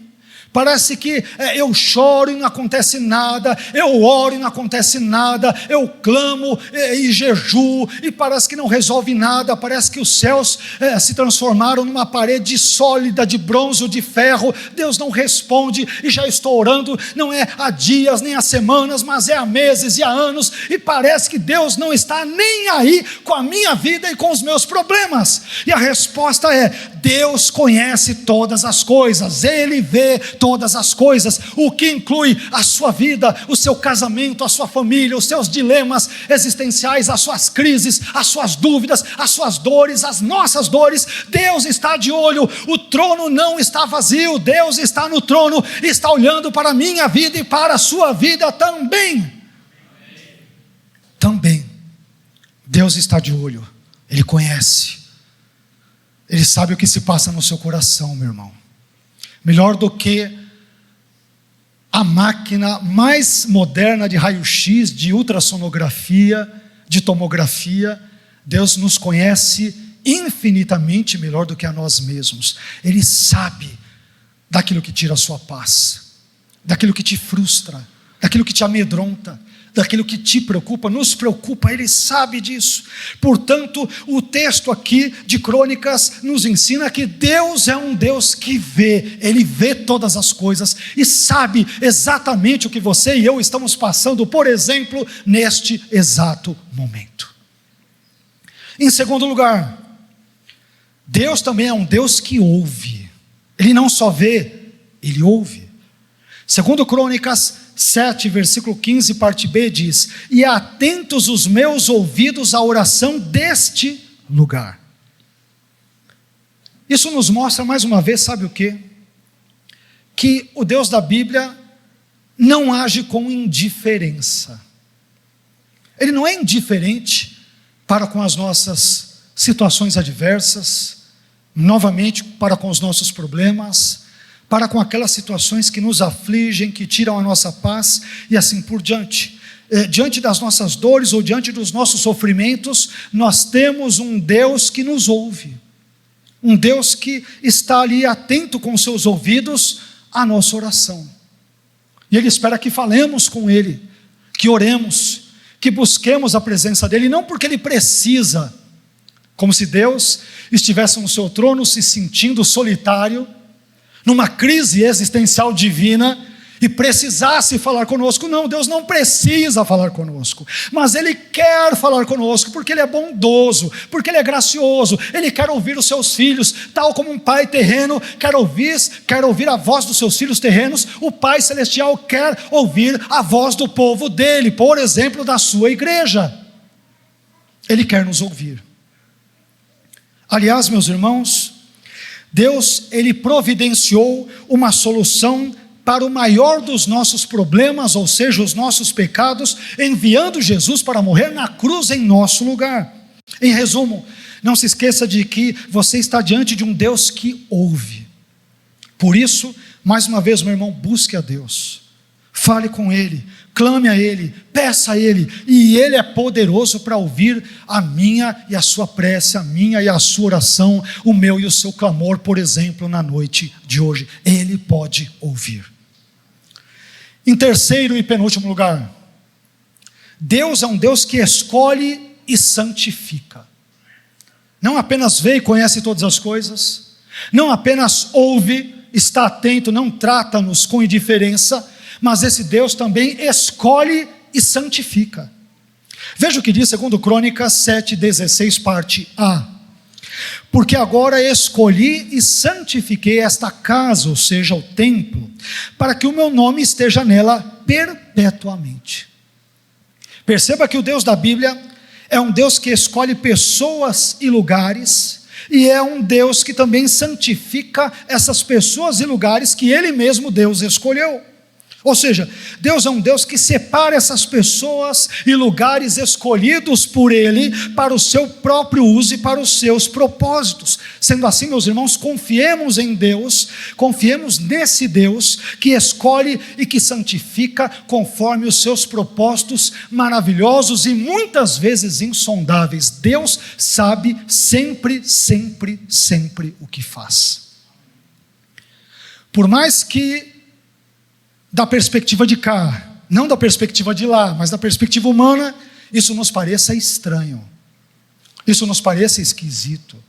Speaker 1: Parece que eu choro e não acontece nada, eu oro e não acontece nada, eu clamo e jejuo e parece que não resolve nada, parece que os céus se transformaram numa parede sólida de bronze ou de ferro, Deus não responde e já estou orando, não é há dias nem há semanas, mas é há meses e há anos, e parece que Deus não está nem aí com a minha vida e com os meus problemas. E a resposta é: Deus conhece todas as coisas, Ele vê todas as coisas, o que inclui a sua vida, o seu casamento, a sua família, os seus dilemas existenciais, as suas crises, as suas dúvidas, as suas dores, as nossas dores. Deus está de olho, o trono não está vazio, Deus está no trono, está olhando para a minha vida e para a sua vida também. Também, Deus está de olho, Ele conhece, Ele sabe o que se passa no seu coração, meu irmão. Melhor do que a máquina mais moderna de raio-x, de ultrassonografia, de tomografia, Deus nos conhece infinitamente melhor do que a nós mesmos. Ele sabe daquilo que tira a sua paz, daquilo que te frustra, daquilo que te amedronta, daquilo que te preocupa, nos preocupa, Ele sabe disso. Portanto, o texto aqui de Crônicas nos ensina que Deus é um Deus que vê, Ele vê todas as coisas e sabe exatamente o que você e eu estamos passando, por exemplo, neste exato momento. Em segundo lugar, Deus também é um Deus que ouve. Ele não só vê, Ele ouve. 2 Crônicas 7, versículo 15, parte B, diz: e atentos os meus ouvidos à oração deste lugar. Isso nos mostra mais uma vez, sabe o quê? Que o Deus da Bíblia não age com indiferença. Ele não é indiferente para com as nossas situações adversas, novamente para com os nossos problemas, para com aquelas situações que nos afligem, que tiram a nossa paz e assim por diante. Diante das nossas dores ou diante dos nossos sofrimentos, nós temos um Deus que nos ouve, um Deus que está ali atento com seus ouvidos à nossa oração, e Ele espera que falemos com Ele, que oremos, que busquemos a presença dEle, não porque Ele precisa, como se Deus estivesse no seu trono se sentindo solitário, numa crise existencial divina, e precisasse falar conosco. Não, Deus não precisa falar conosco, mas Ele quer falar conosco, porque Ele é bondoso, porque Ele é gracioso, Ele quer ouvir os seus filhos, tal como um pai terreno quer ouvir a voz dos seus filhos terrenos. O Pai Celestial quer ouvir a voz do povo dEle, por exemplo, da sua igreja. Ele quer nos ouvir. Aliás, meus irmãos, Deus, Ele providenciou uma solução para o maior dos nossos problemas, ou seja, os nossos pecados, enviando Jesus para morrer na cruz em nosso lugar. Em resumo, não se esqueça de que você está diante de um Deus que ouve. Por isso, mais uma vez, meu irmão, busque a Deus, fale com Ele, clame a Ele, peça a Ele, e Ele é poderoso para ouvir a minha e a sua prece, a minha e a sua oração, o meu e o seu clamor, por exemplo, na noite de hoje. Ele pode ouvir. Em terceiro e penúltimo lugar, Deus é um Deus que escolhe e santifica. Não apenas vê e conhece todas as coisas, não apenas ouve, está atento, não trata-nos com indiferença, mas esse Deus também escolhe e santifica. Veja o que diz 2 Crônicas 7,16, parte A. Porque agora escolhi e santifiquei esta casa, ou seja, o templo, para que o meu nome esteja nela perpetuamente. Perceba que o Deus da Bíblia é um Deus que escolhe pessoas e lugares, e é um Deus que também santifica essas pessoas e lugares que Ele mesmo, Deus, escolheu. Ou seja, Deus é um Deus que separa essas pessoas e lugares escolhidos por Ele para o seu próprio uso e para os seus propósitos. Sendo assim, meus irmãos, confiemos em Deus, confiemos nesse Deus que escolhe e que santifica conforme os seus propósitos maravilhosos e muitas vezes insondáveis. Deus sabe sempre, sempre, sempre o que faz. Por mais que da perspectiva de cá, não da perspectiva de lá, mas da perspectiva humana, isso nos pareça estranho, isso nos pareça esquisito,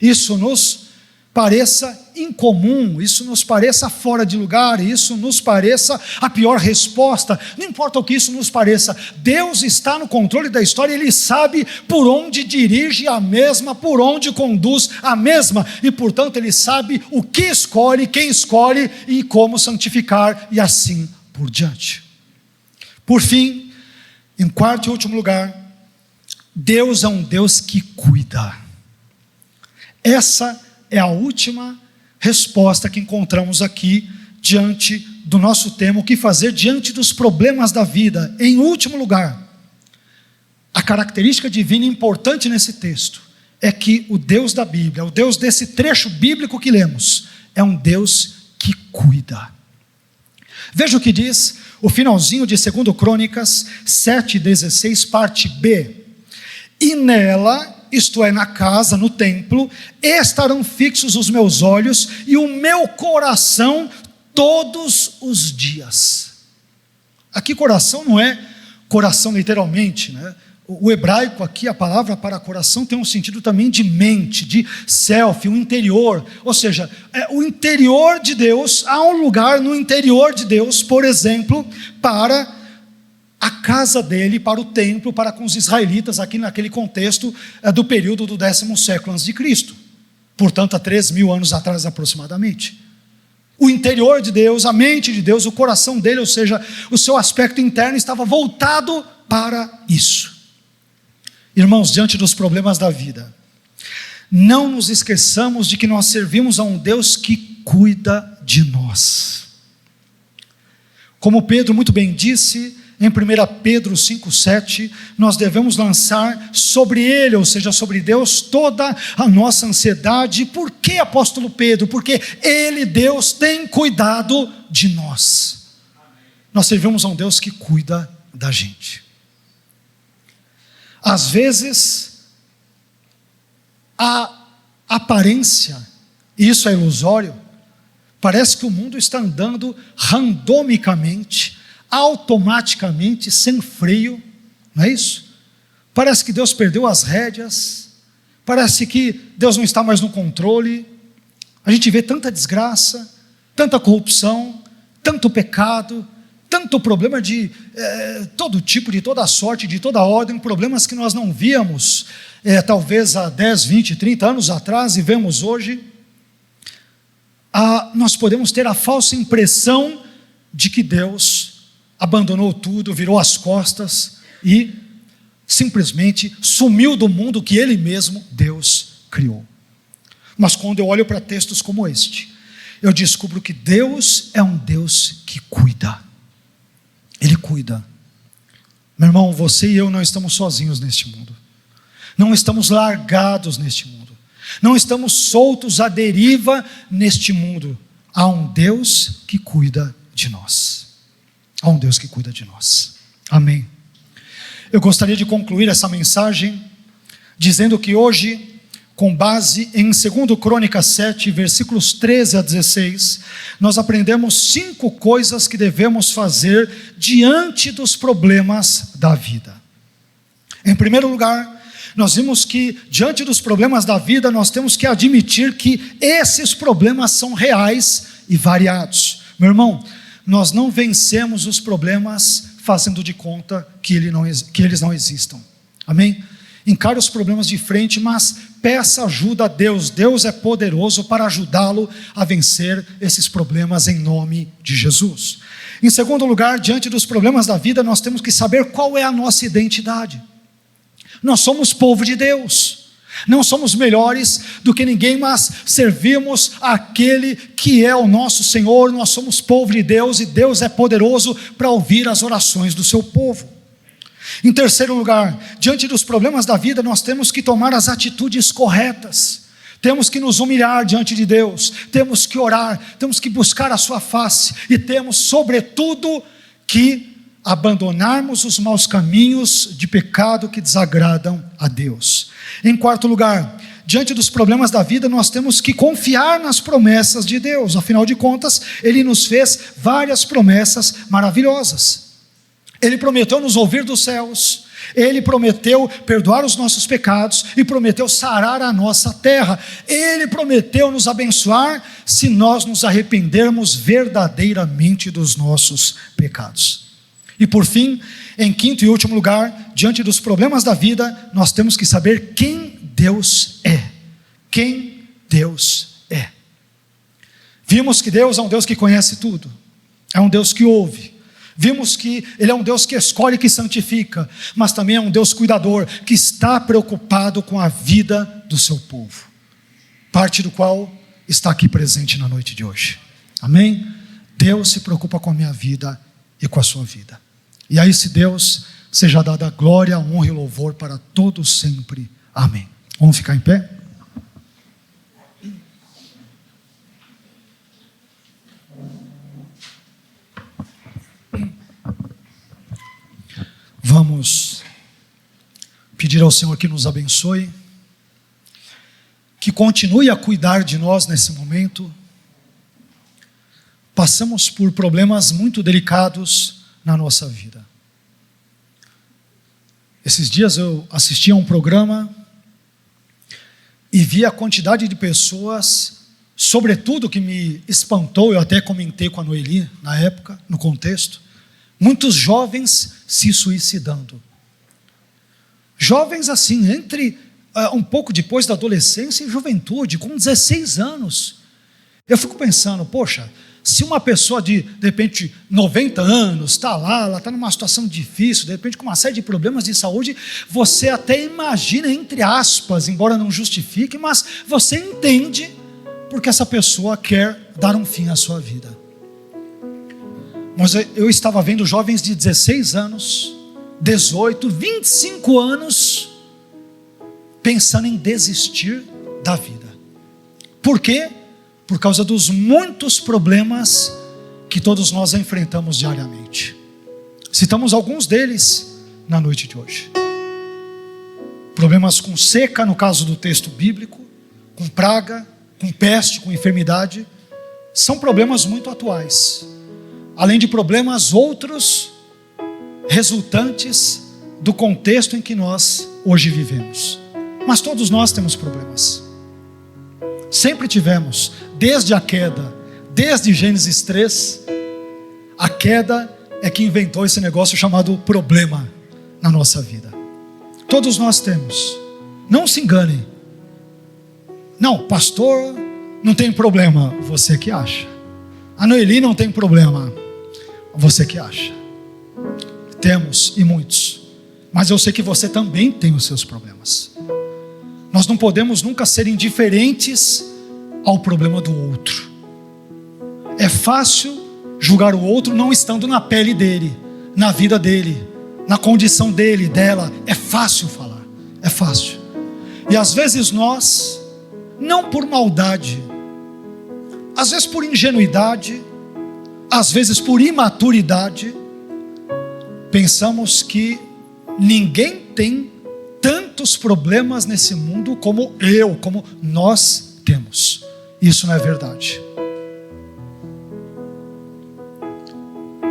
Speaker 1: isso nos pareça incomum, isso nos pareça fora de lugar, isso nos pareça a pior resposta. Não importa o que isso nos pareça, Deus está no controle da história, Ele sabe por onde dirige a mesma, por onde conduz a mesma, e portanto Ele sabe o que escolhe, quem escolhe e como santificar, e assim por diante. Por fim, em quarto e último lugar, Deus é um Deus que cuida. Essa é a última resposta que encontramos aqui diante do nosso tema, o que fazer diante dos problemas da vida. Em último lugar, a característica divina importante nesse texto é que o Deus da Bíblia, o Deus desse trecho bíblico que lemos, é um Deus que cuida. Veja o que diz o finalzinho de 2 Crônicas 7,16, parte B. E nela, isto é, na casa, no templo, estarão fixos os meus olhos e o meu coração todos os dias. Aqui coração não é coração literalmente, né? O hebraico aqui, a palavra para coração tem um sentido também de mente, de self, o interior, ou seja, o interior de Deus. Há um lugar no interior de Deus, por exemplo, para a casa dele, para o templo, para com os israelitas, aqui naquele contexto do período do 10º século a.C., portanto há 3.000 anos atrás aproximadamente. O interior de Deus, a mente de Deus, o coração dele, ou seja, o seu aspecto interno estava voltado para isso. Irmãos, diante dos problemas da vida, não nos esqueçamos de que nós servimos a um Deus que cuida de nós. Como Pedro muito bem disse, em 1 Pedro 5,7, nós devemos lançar sobre Ele, ou seja, sobre Deus, toda a nossa ansiedade. Por que, apóstolo Pedro? Porque Ele, Deus, tem cuidado de nós. Nós servimos a um Deus que cuida da gente. Às vezes, a aparência, isso é ilusório, parece que o mundo está andando randomicamente, automaticamente, sem freio, não é isso? Parece que Deus perdeu as rédeas, parece que Deus não está mais no controle. A gente vê tanta desgraça, tanta corrupção, tanto pecado, tanto problema de todo tipo, de toda sorte, de toda ordem, problemas que nós não víamos talvez há 10, 20, 30 anos atrás e vemos hoje. Nós podemos ter a falsa impressão de que Deus abandonou tudo, virou as costas e simplesmente sumiu do mundo que Ele mesmo, Deus, criou. Mas quando eu olho para textos como este, eu descubro que Deus é um Deus que cuida. Ele cuida. Meu irmão, você e eu não estamos sozinhos neste mundo. Não estamos largados neste mundo. Não estamos soltos à deriva neste mundo. Há um Deus que cuida de nós. Há um Deus que cuida de nós. Amém. Eu gostaria de concluir essa mensagem dizendo que hoje, com base em 2 Crônicas 7, versículos 13 a 16, nós aprendemos 5 coisas que devemos fazer diante dos problemas da vida. Em primeiro lugar, nós vimos que diante dos problemas da vida, nós temos que admitir que esses problemas são reais e variados. Meu irmão, nós não vencemos os problemas fazendo de conta que eles não existam. Amém? Encare os problemas de frente, mas peça ajuda a Deus. Deus é poderoso para ajudá-lo a vencer esses problemas em nome de Jesus. Em segundo lugar, diante dos problemas da vida, nós temos que saber qual é a nossa identidade. Nós somos povo de Deus. Não somos melhores do que ninguém, mas servimos aquele que é o nosso Senhor. Nós somos povo de Deus e Deus é poderoso para ouvir as orações do seu povo. Em terceiro lugar, diante dos problemas da vida, nós temos que tomar as atitudes corretas. Temos que nos humilhar diante de Deus, temos que orar, temos que buscar a sua face e temos, sobretudo, que abandonarmos os maus caminhos de pecado que desagradam a Deus. Em quarto lugar, diante dos problemas da vida, nós temos que confiar nas promessas de Deus. Afinal de contas, Ele nos fez várias promessas maravilhosas. Ele prometeu nos ouvir dos céus, Ele prometeu perdoar os nossos pecados e prometeu sarar a nossa terra. Ele prometeu nos abençoar se nós nos arrependermos verdadeiramente dos nossos pecados. E por fim, em quinto e último lugar, diante dos problemas da vida, nós temos que saber quem Deus é. Quem Deus é. Vimos que Deus é um Deus que conhece tudo, é um Deus que ouve. Vimos que Ele é um Deus que escolhe e que santifica, mas também é um Deus cuidador, que está preocupado com a vida do seu povo, parte do qual está aqui presente na noite de hoje. Amém? Deus se preocupa com a minha vida e com a sua vida. E a esse Deus seja dada a glória, a honra e o louvor para todos sempre. Amém. Vamos ficar em pé? Vamos pedir ao Senhor que nos abençoe, que continue a cuidar de nós nesse momento. Passamos por problemas muito delicados na nossa vida. Esses dias eu assisti a um programa e vi a quantidade de pessoas, sobretudo que me espantou, eu até comentei com a Noeli na época, no contexto, muitos jovens se suicidando. Jovens assim, entre um pouco depois da adolescência e juventude, com 16 anos. Eu fico pensando, poxa, Se uma pessoa de repente, 90 anos, está lá, ela está numa situação difícil, de repente com uma série de problemas de saúde, você até imagina, entre aspas, embora não justifique, mas você entende porque essa pessoa quer dar um fim à sua vida. Mas eu estava vendo jovens de 16 anos, 18, 25 anos, pensando em desistir da vida. Por quê? Por causa dos muitos problemas que todos nós enfrentamos diariamente. Citamos alguns deles na noite de hoje. Problemas com seca, no caso do texto bíblico, com praga, com peste, com enfermidade, são problemas muito atuais. Além de problemas outros, resultantes do contexto em que nós hoje vivemos. Mas todos nós temos problemas. Sempre tivemos, desde a queda, desde Gênesis 3, a queda é que inventou esse negócio chamado problema na nossa vida. Todos nós temos. Não se engane. Não, pastor, não tem problema. Você que acha. A Noeli não tem problema. Você que acha. Temos, e muitos. Mas eu sei que você também tem os seus problemas. Nós não podemos nunca ser indiferentes ao problema do outro. É fácil julgar o outro não estando na pele dele, na vida dele, na condição dele, dela. É fácil falar, é fácil. E às vezes nós, não por maldade, às vezes por ingenuidade, às vezes por imaturidade, pensamos que ninguém tem tantos problemas nesse mundo como nós temos. Isso não é verdade.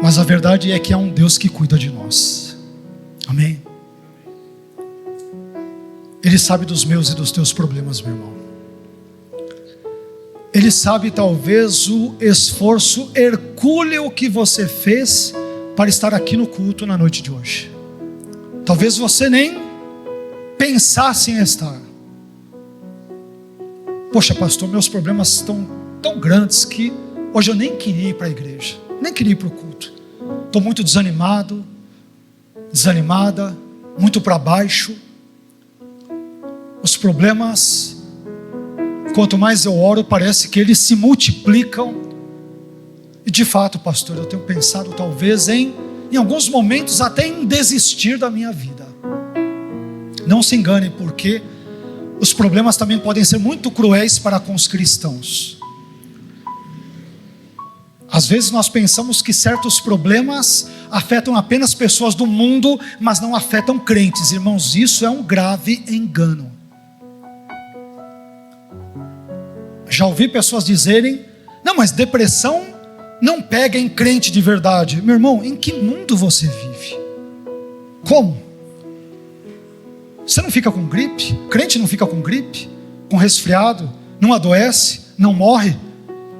Speaker 1: Mas a verdade é que há um Deus que cuida de nós. Amém? Ele sabe dos meus e dos teus problemas, meu irmão. Ele sabe talvez o esforço hercúleo que você fez para estar aqui no culto na noite de hoje. Talvez você nem pensasse em estar. Poxa, pastor, meus problemas estão tão grandes que hoje eu nem queria ir para a igreja, nem queria ir para o culto. Estou muito desanimado, desanimada, muito para baixo. Os problemas, quanto mais eu oro, parece que eles se multiplicam. E de fato, pastor, eu tenho pensado talvez em alguns momentos até em desistir da minha vida. Não se engane, porque os problemas também podem ser muito cruéis para com os cristãos. Às vezes nós pensamos que certos problemas afetam apenas pessoas do mundo, mas não afetam crentes. Irmãos, isso é um grave engano. Já ouvi pessoas dizerem: não, mas depressão não pega em crente de verdade. Meu irmão, em que mundo você vive? Como? Você não fica com gripe? Crente não fica com gripe? Com resfriado? Não adoece? Não morre?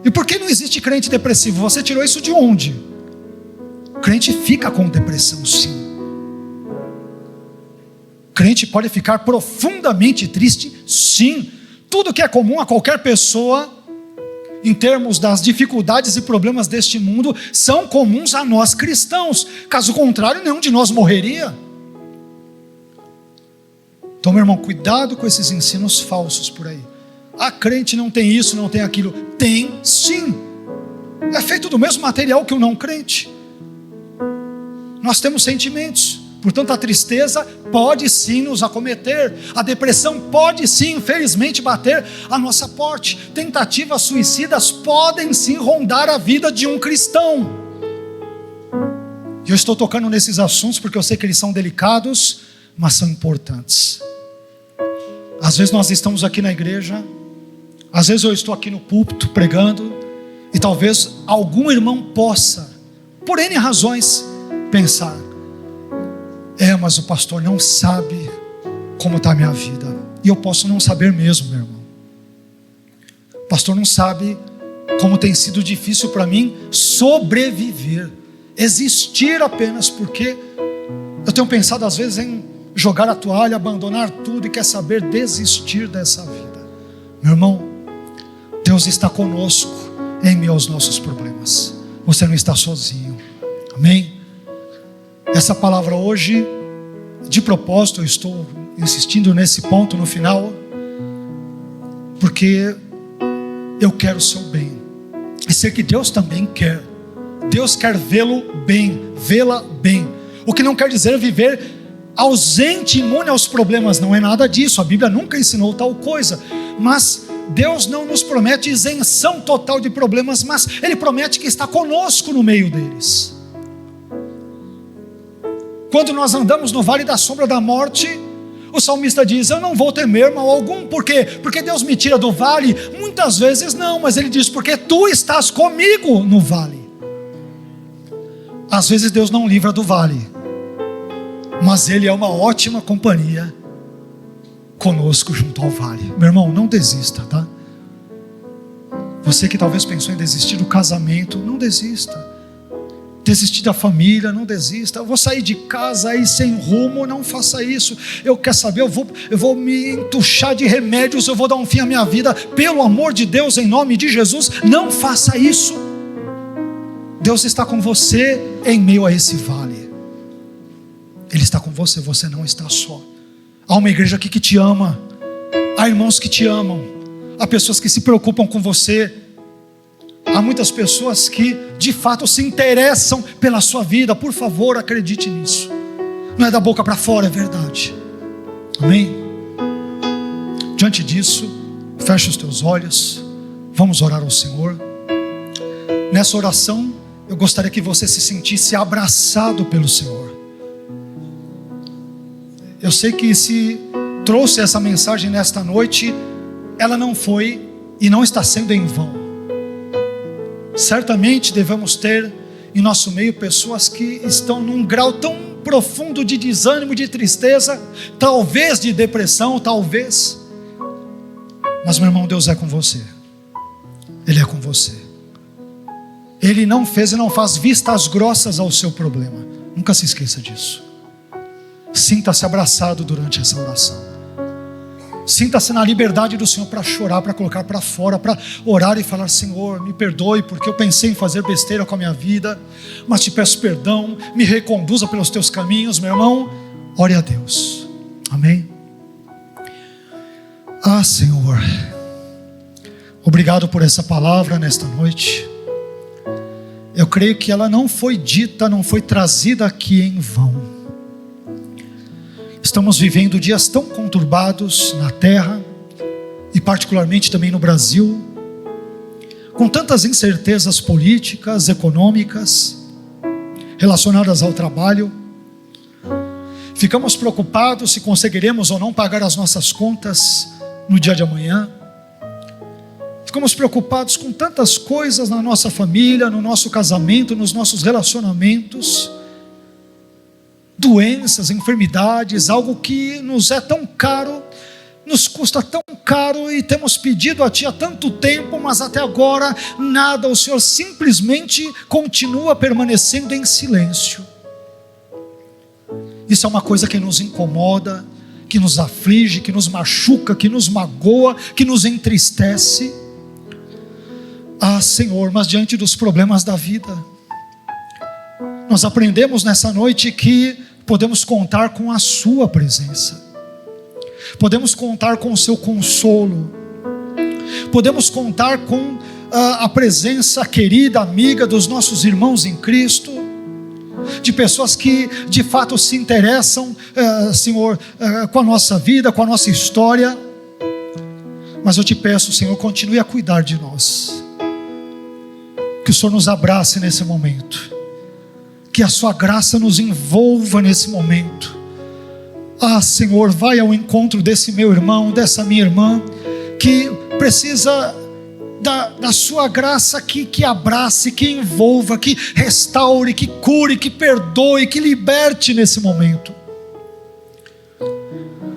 Speaker 1: E por que não existe crente depressivo? Você tirou isso de onde? Crente fica com depressão, sim. Crente pode ficar profundamente triste, sim. Tudo que é comum a qualquer pessoa, em termos das dificuldades e problemas deste mundo, são comuns a nós cristãos. Caso contrário, nenhum de nós morreria. Então, meu irmão, cuidado com esses ensinos falsos por aí. A crente não tem isso, não tem aquilo. Tem sim. É feito do mesmo material que o não crente. Nós temos sentimentos. Portanto, a tristeza pode sim nos acometer. A depressão pode sim, infelizmente, bater a nossa porta. Tentativas suicidas podem sim rondar a vida de um cristão. E eu estou tocando nesses assuntos porque eu sei que eles são delicados, mas são importantes. Às vezes nós estamos aqui na igreja, às vezes eu estou aqui no púlpito pregando, e talvez algum irmão possa, por N razões, pensar: mas o pastor não sabe como está a minha vida. E eu posso não saber mesmo, meu irmão. O pastor não sabe como tem sido difícil para mim sobreviver, existir apenas porque eu tenho pensado às vezes em jogar a toalha, abandonar tudo e quer saber desistir dessa vida. Meu irmão, Deus está conosco em meio aos nossos problemas. Você não está sozinho. Amém? Essa palavra hoje, de propósito, eu estou insistindo nesse ponto no final, porque eu quero o seu bem. E sei que Deus também quer. Deus quer vê-lo bem, vê-la bem. O que não quer dizer viver ausente, imune aos problemas. Não é nada disso. A Bíblia nunca ensinou tal coisa. Mas Deus não nos promete isenção total de problemas, mas Ele promete que está conosco no meio deles. Quando nós andamos no vale da sombra da morte, o salmista diz: eu não vou temer mal algum. Por quê? Porque Deus me tira do vale? Muitas vezes não, mas Ele diz: porque Tu estás comigo no vale. Às vezes Deus não livra do vale, mas Ele é uma ótima companhia conosco junto ao vale. Meu irmão, não desista, tá? Você que talvez pensou em desistir do casamento, não desista. Desistir da família, não desista. Eu vou sair de casa aí sem rumo, não faça isso. Eu quero saber, eu vou me entuchar de remédios, eu vou dar um fim à minha vida. Pelo amor de Deus, em nome de Jesus, não faça isso. Deus está com você em meio a esse vale. Ele está com você, você não está só. Há uma igreja aqui que te ama. Há irmãos que te amam. Há pessoas que se preocupam com você. Há muitas pessoas que de fato se interessam pela sua vida. Por favor, acredite nisso. Não é da boca para fora, é verdade. Amém? Diante disso, feche os teus olhos. Vamos orar ao Senhor. Nessa oração, eu gostaria que você se sentisse abraçado pelo Senhor. Eu sei que se trouxe essa mensagem nesta noite, ela não foi e não está sendo em vão. Certamente devemos ter em nosso meio pessoas que estão num grau tão profundo de desânimo, de tristeza, talvez de depressão, talvez. Mas meu irmão, Deus é com você. Ele é com você. Ele não fez e não faz vistas grossas ao seu problema. Nunca se esqueça disso. Sinta-se abraçado durante essa oração. Sinta-se na liberdade do Senhor para chorar, para colocar para fora, para orar e falar: Senhor, me perdoe porque eu pensei em fazer besteira com a minha vida, mas te peço perdão, me reconduza pelos teus caminhos. Meu irmão, ore a Deus. Amém? Ah, Senhor, obrigado por essa palavra nesta noite. Eu creio que ela não foi dita, não foi trazida aqui em vão. Estamos vivendo dias tão conturbados na terra, e particularmente também no Brasil, com tantas incertezas políticas, econômicas, relacionadas ao trabalho. Ficamos preocupados se conseguiremos ou não pagar as nossas contas no dia de amanhã. Ficamos preocupados com tantas coisas na nossa família, no nosso casamento, nos nossos relacionamentos. Doenças, enfermidades, algo que nos é tão caro, nos custa tão caro, e temos pedido a Ti há tanto tempo, mas até agora nada. O Senhor simplesmente continua permanecendo em silêncio. Isso é uma coisa que nos incomoda, que nos aflige, que nos machuca, que nos magoa, que nos entristece. Ah, Senhor, mas diante dos problemas da vida, nós aprendemos nessa noite que podemos contar com a Sua presença, podemos contar com o Seu consolo, podemos contar com a presença querida, amiga dos nossos irmãos em Cristo, de pessoas que de fato se interessam, Senhor, com a nossa vida, com a nossa história. Mas eu te peço, Senhor, continue a cuidar de nós, que o Senhor nos abrace nesse momento, que a Sua graça nos envolva nesse momento. Ah, Senhor, vai ao encontro desse meu irmão, dessa minha irmã, que precisa da Sua graça que abrace, que envolva, que restaure, que cure, que perdoe, que liberte nesse momento.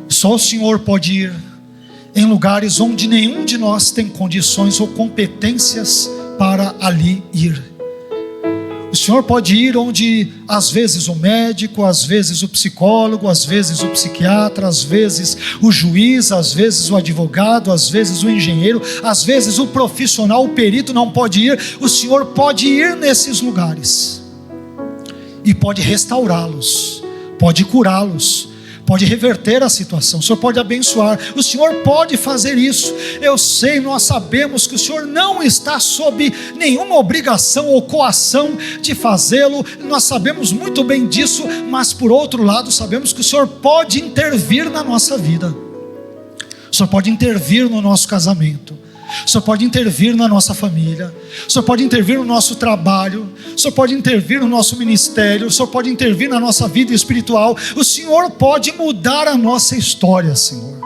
Speaker 1: Só o Senhor pode ir em lugares onde nenhum de nós tem condições ou competências para ali ir. O Senhor pode ir onde às vezes o médico, às vezes o psicólogo, às vezes o psiquiatra, às vezes o juiz, às vezes o advogado, às vezes o engenheiro, às vezes o profissional, o perito não pode ir. O Senhor pode ir nesses lugares e pode restaurá-los, pode curá-los, pode reverter a situação. O Senhor pode abençoar, o Senhor pode fazer isso. Eu sei, nós sabemos que o Senhor não está sob nenhuma obrigação ou coação de fazê-lo, nós sabemos muito bem disso, mas por outro lado sabemos que o Senhor pode intervir na nossa vida, o Senhor pode intervir no nosso casamento, o Senhor pode intervir na nossa família, o Senhor pode intervir no nosso trabalho, o Senhor pode intervir no nosso ministério, o Senhor pode intervir na nossa vida espiritual. O Senhor pode mudar a nossa história, Senhor.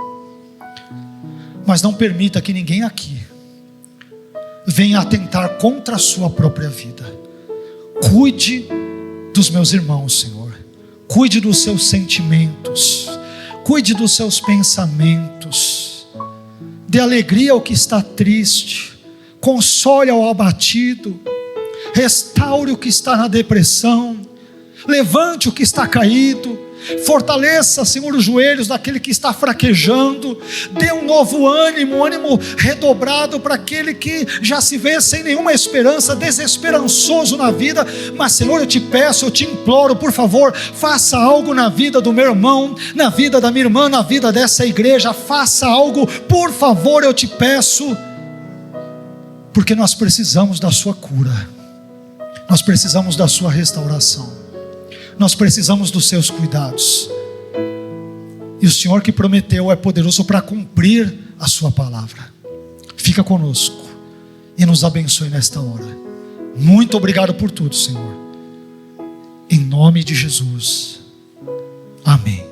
Speaker 1: Mas não permita que ninguém aqui venha atentar contra a sua própria vida. Cuide dos meus irmãos, Senhor. Cuide dos seus sentimentos, cuide dos seus pensamentos. Dê alegria ao que está triste, console ao abatido, restaure o que está na depressão, levante o que está caído, fortaleça, Senhor, os joelhos daquele que está fraquejando, dê um novo ânimo, um ânimo redobrado para aquele que já se vê sem nenhuma esperança, desesperançoso na vida. Mas, Senhor, eu te peço, eu te imploro, por favor, faça algo na vida do meu irmão, na vida da minha irmã, na vida dessa igreja. Faça algo, por favor, eu te peço, porque nós precisamos da sua cura, nós precisamos da sua restauração, nós precisamos dos seus cuidados. E o Senhor que prometeu é poderoso para cumprir a sua palavra. Fica conosco e nos abençoe nesta hora. Muito obrigado por tudo, Senhor. Em nome de Jesus. Amém.